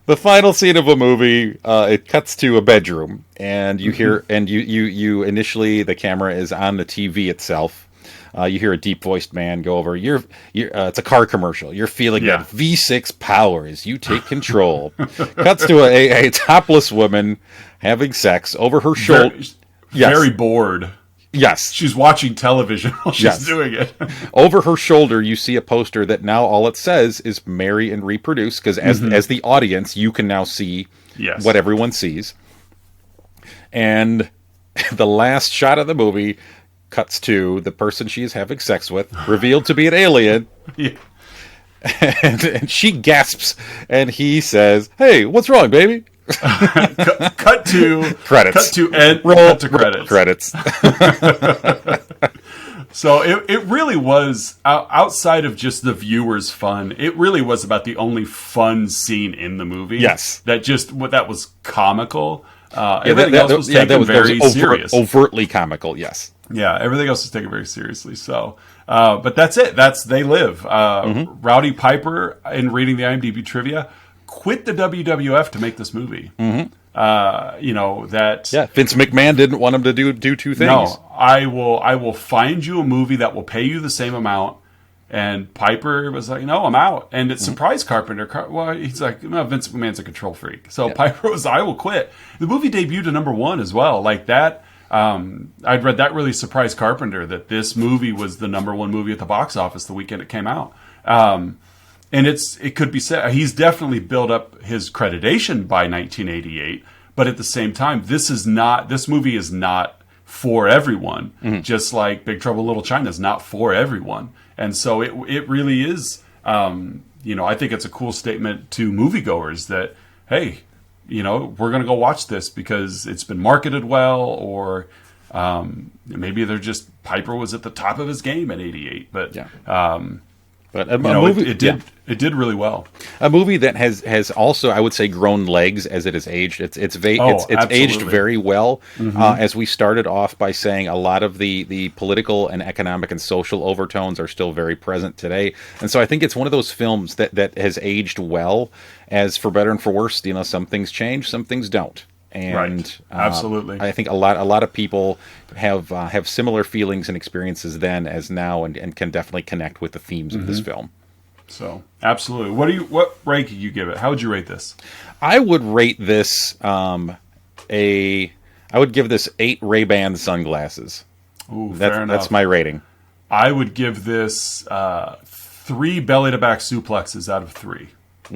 The final scene of a movie, it cuts to a bedroom, and you hear, and you initially, the camera is on the TV itself. You hear a deep-voiced man go over, it's a car commercial. You're feeling that V6 power as you take control. Cuts to a topless woman having sex over her shoulder. Very bored. Yes. She's watching television while she's doing it. Over her shoulder, you see a poster that now all it says is marry and reproduce, because as the audience, you can now see what everyone sees. And the last shot of the movie cuts to the person she is having sex with, revealed to be an alien. Yeah. And she gasps, and he says, "Hey, what's wrong, baby?" cut to credits. Cut to end. Roll cut to credits. So it really was, outside of just the viewer's fun, it really was about the only fun scene in the movie. Yes, that was comical. Everything else was taken very serious, overtly comical. Yes. Yeah, everything else is taken very seriously. So, but that's it. They live. Rowdy Piper, in reading the IMDb trivia, quit the WWF to make this movie. Vince McMahon didn't want him to do two things. No, I will find you a movie that will pay you the same amount. And Piper was like, "No, I'm out." And it surprised Carpenter. He's like, "No, Vince McMahon's a control freak." So Piper was, "I will quit." The movie debuted at #1 as well. Like that, I'd read that really surprised Carpenter that this movie was the #1 movie at the box office the weekend it came out. And it could be said he's definitely built up his creditation by 1988, but at the same time, this movie is not for everyone. Just like Big Trouble in Little China is not for everyone, and so it really is. I think it's a cool statement to moviegoers that, hey, we're going to go watch this because it's been marketed well, or maybe they're just Piper was at the top of his game in '88, but. But it did really well. A movie that has also, I would say, grown legs as it has aged. It's aged very well. As we started off by saying, a lot of the political and economic and social overtones are still very present today. And so I think it's one of those films that has aged well. As for better and for worse, some things change, some things don't. And absolutely, I think a lot of people have similar feelings and experiences then as now, and can definitely connect with the themes of this film. So absolutely, what rank do you give it? How would you rate this? I would rate this I would give this 8 Ray-Ban sunglasses. Ooh, fair enough. That's my rating. I would give this 3 belly to back suplexes out of 3.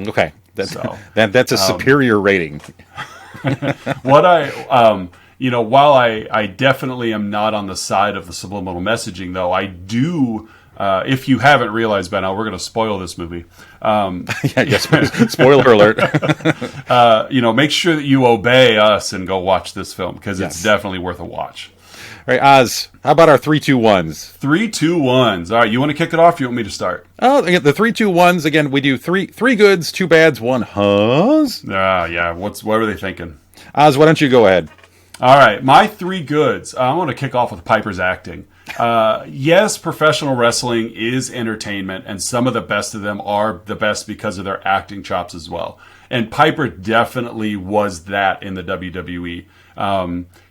Okay, that's a superior rating. While I definitely am not on the side of the subliminal messaging, though, I do. If you haven't realized by now, we're going to spoil this movie. Spoiler alert. Make sure that you obey us and go watch this film, because it's definitely worth a watch. All right, Oz, how about our 3, 2, 1s? 3, 2, 1s. All right, you want to kick it off? Or you want me to start? Oh, again, the 3, 2, 1s. Again, we do three goods, 2 bads, 1 huhs. Yeah. What were they thinking? Oz, why don't you go ahead? All right, my 3 goods. I want to kick off with Piper's acting. Yes, professional wrestling is entertainment, and some of the best of them are the best because of their acting chops as well. And Piper definitely was that in the WWE.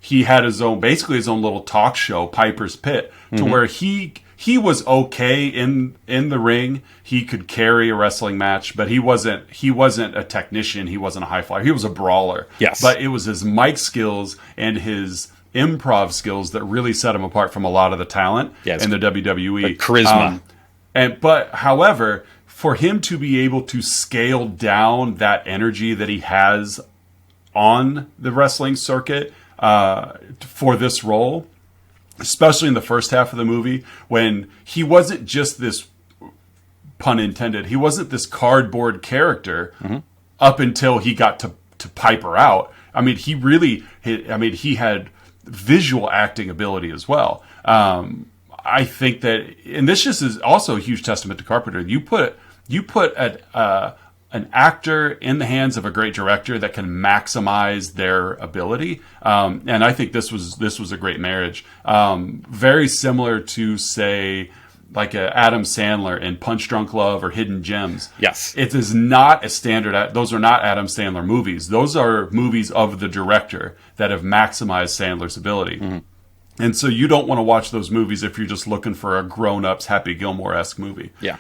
He had his own little talk show, Piper's Pit, to where he was okay in the ring. He could carry a wrestling match, but he wasn't a technician. He wasn't a high flyer. He was a brawler. Yes. But it was his mic skills and his improv skills that really set him apart from a lot of the talent in the WWE. The charisma. However, for him to be able to scale down that energy that he has on the wrestling circuit for this role, especially in the first half of the movie, when he wasn't just this, pun intended, he wasn't this cardboard character up until he got to Piper out. I mean, he had visual acting ability as well. I think that, and this just is also a huge testament to Carpenter. You put an actor in the hands of a great director that can maximize their ability, and I think this was a great marriage. Very similar to, say, like Adam Sandler in Punch Drunk Love or Hidden Gems. Yes, it is not a standard. Those are not Adam Sandler movies. Those are movies of the director that have maximized Sandler's ability. Mm-hmm. And so you don't want to watch those movies if you're just looking for a grown-ups Happy Gilmore-esque movie. Yeah.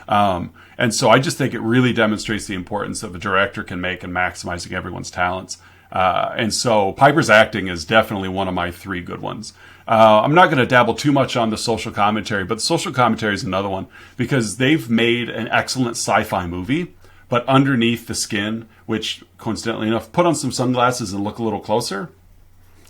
And so I just think it really demonstrates the importance that the director can make in maximizing everyone's talents. And so Piper's acting is definitely one of my 3 good ones. I'm not going to dabble too much on the social commentary, but the social commentary is another one because they've made an excellent sci-fi movie, but underneath the skin, which coincidentally enough, put on some sunglasses and look a little closer,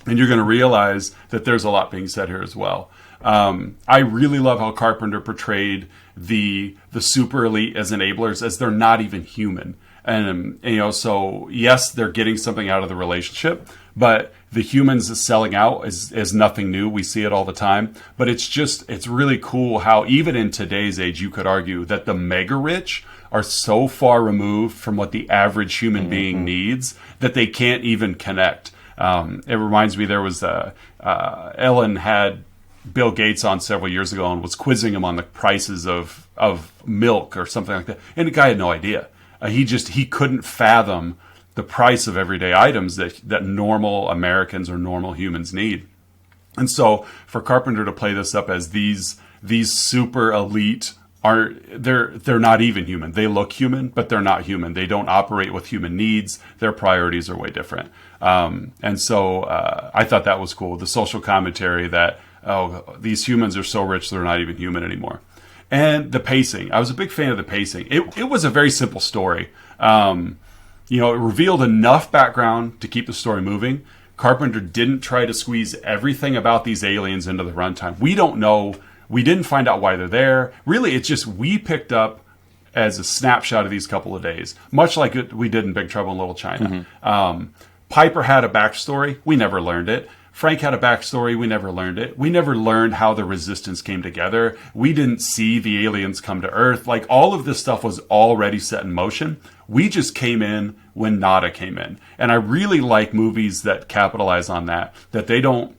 and you're going to realize that there's a lot being said here as well. I really love how Carpenter portrayed the super elite as enablers, as they're not even human. And so yes, they're getting something out of the relationship, but the humans selling out is nothing new. We see it all the time. But it's really cool how even in today's age, you could argue that the mega rich are so far removed from what the average human being needs that they can't even connect. It reminds me, there was Ellen had Bill Gates on several years ago and was quizzing him on the prices of milk or something like that. And the guy had no idea. He couldn't fathom the price of everyday items that normal Americans or normal humans need. And so for Carpenter to play this up as these super elite they're not even human. They look human, but they're not human. They don't operate with human needs. Their priorities are way different. And so I thought that was cool. The social commentary that, these humans are so rich they're not even human anymore. And the pacing. I was a big fan of the pacing. It was a very simple story. It revealed enough background to keep the story moving. Carpenter didn't try to squeeze everything about these aliens into the runtime. We don't know. We didn't find out why they're there. Really, it's just we picked up as a snapshot of these couple of days, much like we did in Big Trouble in Little China. Mm-hmm. Piper had a backstory. We never learned it. Frank had a backstory. We never learned it. We never learned how the resistance came together. We didn't see the aliens come to Earth. Like, all of this stuff was already set in motion. We just came in when nada came in. And I really like movies that capitalize on that they don't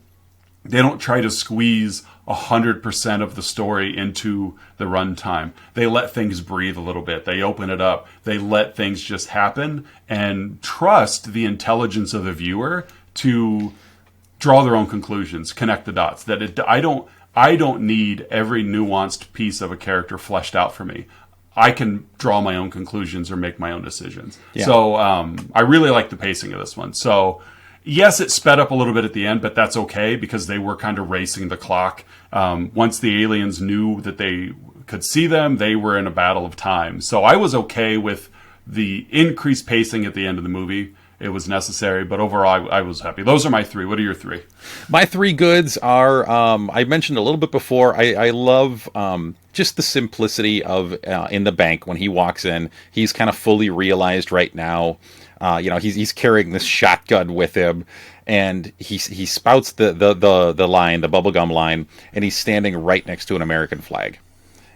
try to squeeze 100% of the story into the runtime. They let things breathe a little bit. They open it up. They let things just happen and trust the intelligence of the viewer to draw their own conclusions, connect the dots. I don't need every nuanced piece of a character fleshed out for me. I can draw my own conclusions or make my own decisions. Yeah. So I really like the pacing of this one. So yes, it sped up a little bit at the end, but that's okay because they were kind of racing the clock. Once the aliens knew that they could see them, they were in a battle of time. So I was okay with the increased pacing at the end of the movie. It was necessary, but overall, I was happy. Those are my 3. What are your 3? My 3 goods are, I mentioned a little bit before, I love just the simplicity of in the bank when he walks in. He's kind of fully realized right now. He's carrying this shotgun with him, and he spouts the line, the bubblegum line, and he's standing right next to an American flag.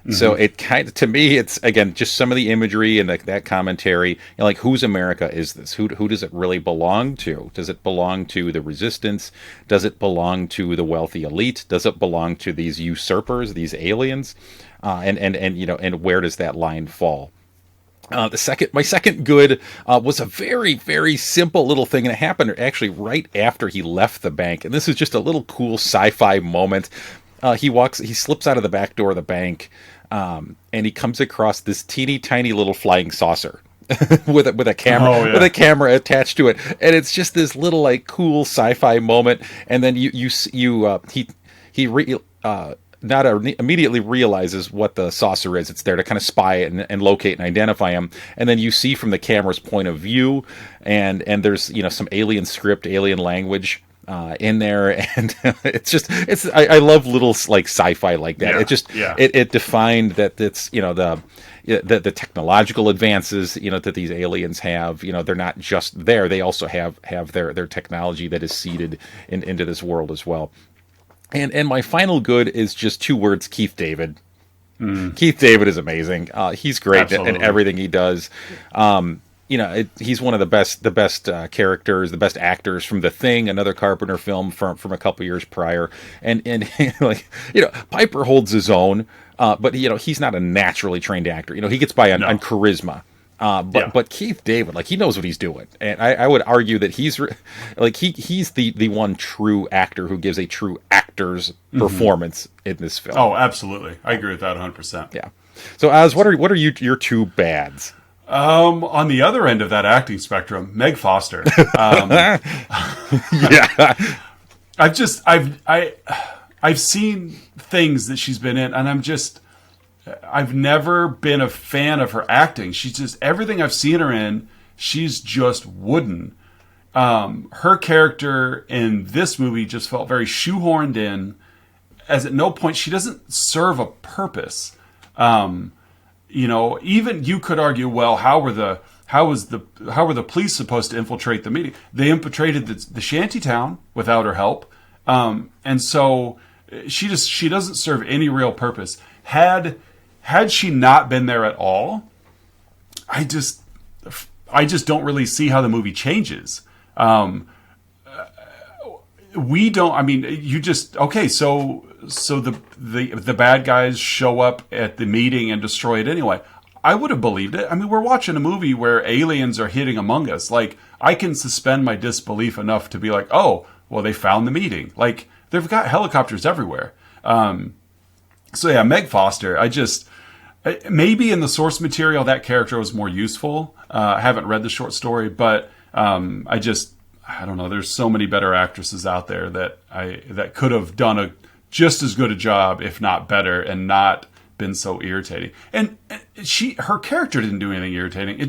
Mm-hmm. So it kind of, to me, it's again just some of the imagery and that commentary. Like, whose America is this? Who does it really belong to? Does it belong to the resistance? Does it belong to the wealthy elite? Does it belong to these usurpers, these aliens? And where does that line fall? My second good was a very, very simple little thing, and it happened actually right after he left the bank. And this is just a little cool sci-fi moment. He slips out of the back door of the bank, and he comes across this teeny tiny little flying saucer with a camera with a camera attached to it, and it's just this little cool sci-fi moment. And then he not immediately realizes what the saucer is. It's there to kind of spy it and locate and identify him. And then you see from the camera's point of view, and there's some alien script, alien language in there, and I love little like sci-fi like that. It defined that it's the technological advances that these aliens have. They're not just there; they also have their technology that is seeded into this world as well. And my final good is just 2 words: Keith David. Keith David is amazing. He's great in everything he does. He's one of the best characters, the best actors from The Thing, another Carpenter film from a couple years prior. And Piper holds his own, but he's not a naturally trained actor. He gets by on charisma. But Keith David, he knows what he's doing, and I would argue that he's the one true actor who gives a true actor's performance in this film. Oh, absolutely, I agree with that 100%. Yeah. So, Oz, what are your 2 bads? On the other end of that acting spectrum, Meg Foster. Yeah, I've seen things that she's been in, and I've never been a fan of her acting. She's just, everything I've seen her in, she's just wooden. Her character in this movie just felt very shoehorned in, as at no point she doesn't serve a purpose. Even you could argue, well, how were the police supposed to infiltrate the meeting? They infiltrated the shanty town without her help, and so she doesn't serve any real purpose. Had she not been there at all, I just don't really see how the movie changes. We don't. I mean, you just okay. So the bad guys show up at the meeting and destroy it anyway. I would have believed it. I mean, we're watching a movie where aliens are hitting among us. I can suspend my disbelief enough to be like, oh, well, they found the meeting. They've got helicopters everywhere. So yeah, Meg Foster. Maybe in the source material that character was more useful. I haven't read the short story, but I don't know. There's so many better actresses out there that could have done just as good a job, if not better, and not been so irritating. And her character didn't do anything irritating.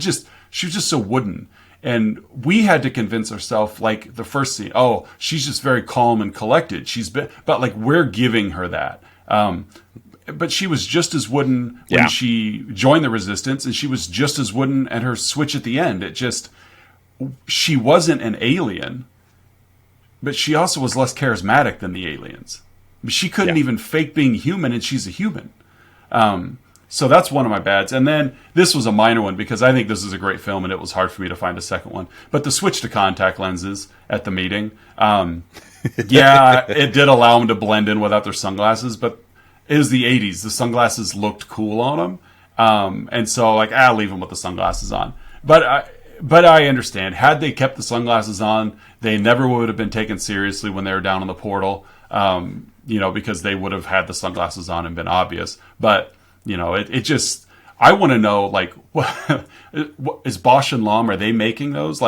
She was just so wooden. And we had to convince ourselves, the first scene, oh, she's just very calm and collected. But we're giving her that. But she was just as wooden when she joined the resistance, and she was just as wooden at her switch at the end. She wasn't an alien, but she also was less charismatic than the aliens. She couldn't even fake being human, and she's a human. So that's one of my bads. And then this was a minor one because I think this is a great film, and it was hard for me to find a second one. But the switch to contact lenses at the meeting, it did allow them to blend in without their sunglasses, but it was the 80s. The sunglasses looked cool on them. And so, I'll leave them with the sunglasses on. But I understand. Had they kept the sunglasses on, they never would have been taken seriously when they were down in the portal, because they would have had the sunglasses on and been obvious. But, I want to know, what is Bosch and Lomb, are they making those?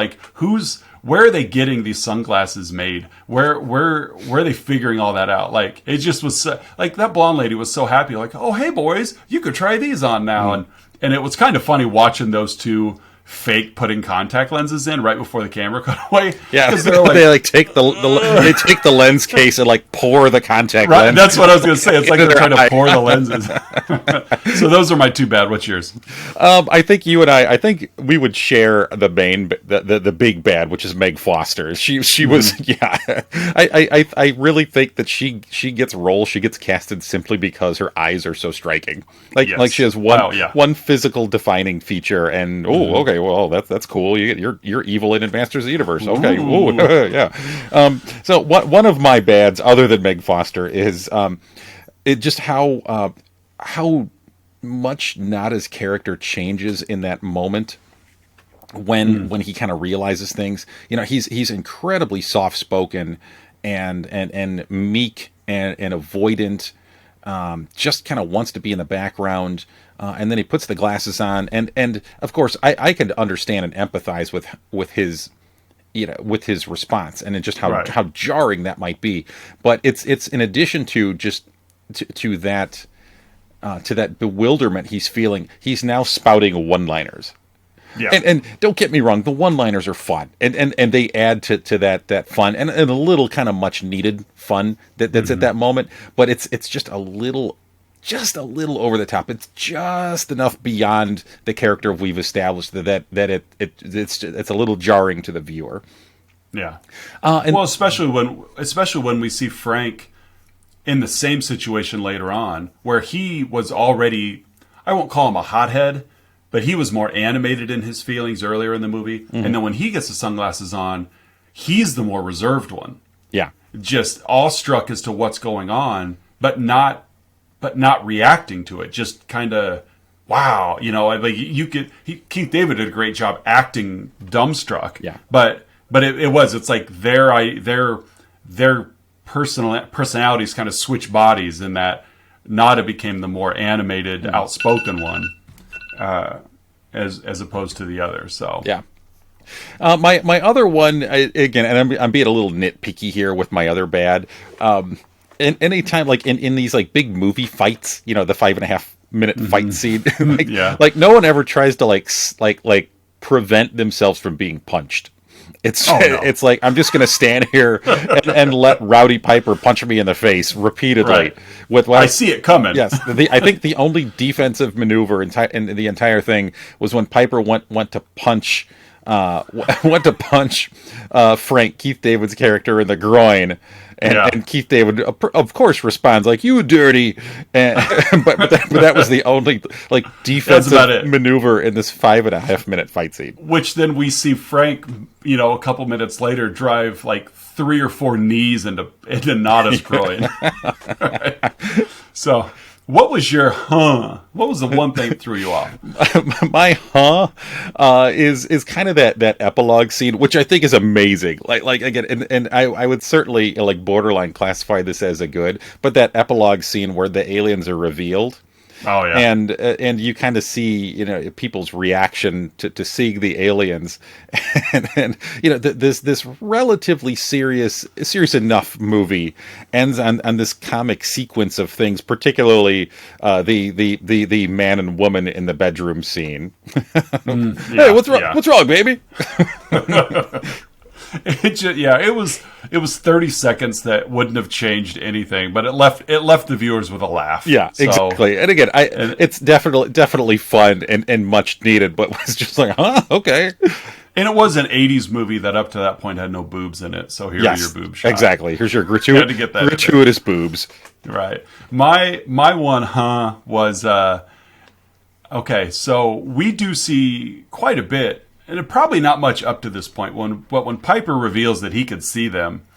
Where are they getting these sunglasses made? Where are they figuring all that out? It just was that blonde lady was so happy, oh, hey boys, you could try these on now. And it was kind of funny watching those two fake putting contact lenses in right before the camera cut away. Yeah, because they take the lens case and pour the contact lens. That's what I was going to say. It's like they're trying to pour the lenses. So those are my 2 bad. What's yours? I think you and I think we would share the big bad, which is Meg Foster. She was I really think that she gets roles. She gets casted simply because her eyes are so striking. She has one physical defining feature, and okay, well that's cool. You're evil in Masters of the Universe. Okay, yeah. So one of my bads, other than Meg Foster, is it just how much Nada's character changes in that moment when he kind of realizes things. He's incredibly soft spoken and meek and avoidant. Just kind of wants to be in the background, and then he puts the glasses on, and of course I can understand and empathize with his with his response and just how jarring that might be. But it's in addition to just to that bewilderment he's feeling, he's now spouting one-liners. Yeah. And don't get me wrong, the one-liners are fun, and they add to that fun and a little kind of much needed fun that's at that moment. But it's just a little over the top. It's just enough beyond the character we've established that it's a little jarring to the viewer. Yeah. Well, especially when we see Frank in the same situation later on, where he was already, I won't call him a hothead, but he was more animated in his feelings earlier in the movie. Mm-hmm. And then when he gets the sunglasses on, he's the more reserved one. Yeah. Just awestruck as to what's going on, but not reacting to it. Just kind of, wow, like Keith David did a great job acting dumbstruck. Yeah. But it's like their personalities kind of switch bodies in that Nada became the more animated, outspoken one. As opposed to the other, so yeah. My other one again, and I'm being a little nitpicky here with my other bad. Anytime like in these like big movie fights, the 5.5 minute fight scene, like no one ever tries to like prevent themselves from being punched. It's like I'm just going to stand here and let Roddy Piper punch me in the face repeatedly. Right. I see it coming. Yes, I think the only defensive maneuver in the entire thing was when Piper went to punch Frank, Keith David's character, in the groin. And Keith David, of course, responds like "you dirty," but that was the only like defensive maneuver in this 5.5 minute fight scene. Which then we see Frank, a couple minutes later, drive like 3 or 4 knees into Nada's groin. Right. So, what was your What was the one thing that threw you off? My is kind of that epilogue scene, which I think is amazing. Like again, and I would certainly like borderline classify this as a good, but that epilogue scene where the aliens are revealed. Oh yeah, and you kind of see people's reaction to seeing the aliens, and this relatively serious enough movie ends on this comic sequence of things, particularly the man and woman in the bedroom scene. Hey, what's wrong? Yeah. What's wrong, baby? It was 30 seconds that wouldn't have changed anything, but it left the viewers with a laugh. Yeah, so, exactly. And again, it's definitely fun and much needed, but was just like, okay. And it was an 80s movie that up to that point had no boobs in it, so here are your boob shots. Exactly. Here's your gratuitous boobs. Right. My one was okay, so we do see quite a bit. And probably not much up to this point. When Piper reveals that he could see them,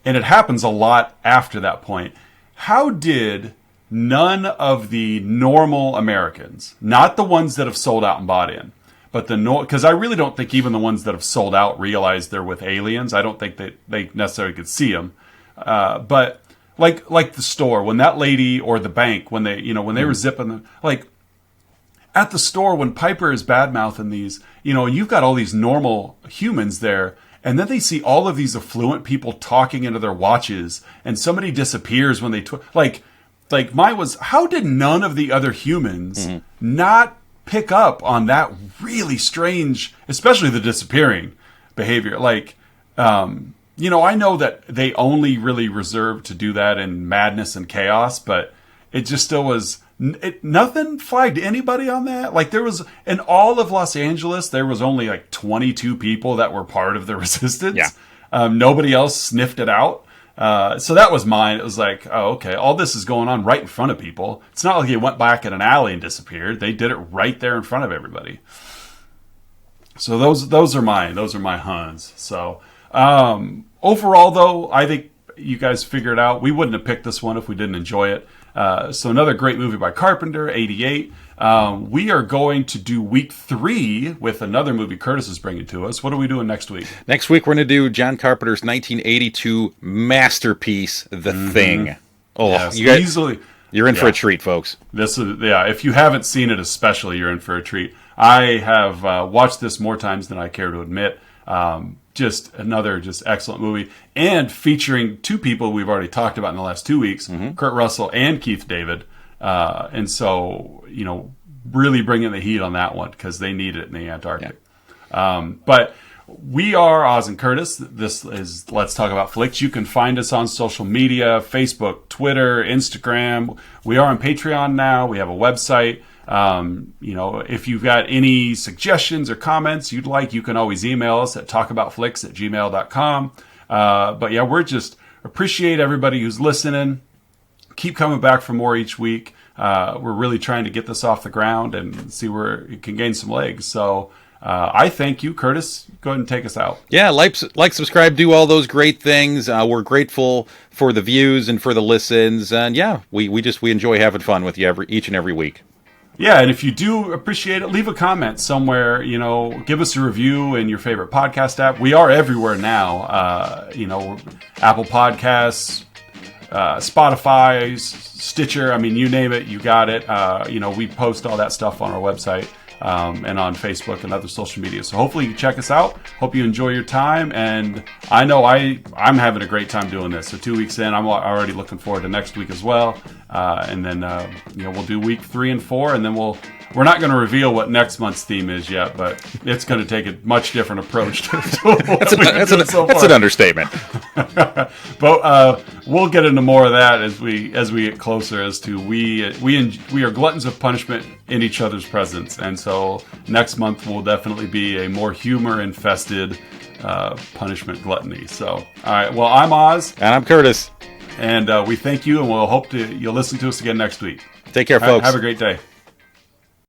and it happens a lot after that point, how did none of the normal Americans, not the ones that have sold out and bought in, but because I really don't think even the ones that have sold out realize they're with aliens. I don't think that they necessarily could see them. But like the store, when that lady, or the bank, when they were zipping them, like at the store when Piper is badmouthing these, you've got all these normal humans there, and then they see all of these affluent people talking into their watches, and somebody disappears when they like mine was, how did none of the other humans not pick up on that really strange, especially the disappearing behavior? Like, I know that they only really reserved to do that in madness and chaos, but it just still was. Nothing flagged anybody on that. Like, there was, in all of Los Angeles, there was only like 22 people that were part of the resistance. Yeah. Nobody else sniffed it out. So that was mine. It was like, oh, okay, all this is going on right in front of people. It's not like he went back in an alley and disappeared. They did it right there in front of everybody. So those are mine. Those are my Huns. So overall, though, I think you guys figured out we wouldn't have picked this one if we didn't enjoy it. So another great movie by Carpenter, 88. We are going to do week 3 with another movie Curtis is bringing to us. What are we doing next week? Next week, we're going to do John Carpenter's 1982 masterpiece, The Thing. Oh, yes, you guys, you're in for a treat, folks. This is, if you haven't seen it especially, you're in for a treat. I have watched this more times than I care to admit. Just another excellent movie, and featuring 2 people we've already talked about in the last 2 weeks, Kurt Russell and Keith David. And so, really bringing the heat on that one because they need it in the Antarctic. But we are Oz and Curtis. This is Let's Talk About Flicks. You can find us on social media, Facebook, Twitter, Instagram. We are on Patreon now. We have a website. If you've got any suggestions or comments you'd like, you can always email us at talkaboutflicks@gmail.com. But yeah, we're just appreciate everybody who's listening. Keep coming back for more each week. We're really trying to get this off the ground and see where it can gain some legs. So I thank you, Curtis. Go ahead and take us out. Yeah, like, subscribe, do all those great things. We're grateful for the views and for the listens. And yeah, we enjoy having fun with you each and every week. Yeah, and if you do appreciate it, leave a comment somewhere. Give us a review in your favorite podcast app. We are everywhere now. Apple Podcasts, Spotify, Stitcher. I mean, you name it, you got it. We post all that stuff on our website and on Facebook and other social media. So hopefully you check us out. Hope you enjoy your time. And I know I'm having a great time doing this. So 2 weeks in, I'm already looking forward to next week as well. And then we'll do week 3 and 4, and then we're not going to reveal what next month's theme is yet, but it's going to take a much different approach to that's an understatement. But we'll get into more of that as we get closer. As to we are gluttons of punishment in each other's presence, and so next month will definitely be a more humor infested punishment gluttony. So all right, well, I'm Oz, and I'm Curtis. And we thank you, and we'll hope you'll listen to us again next week. Take care, folks. Have a great day.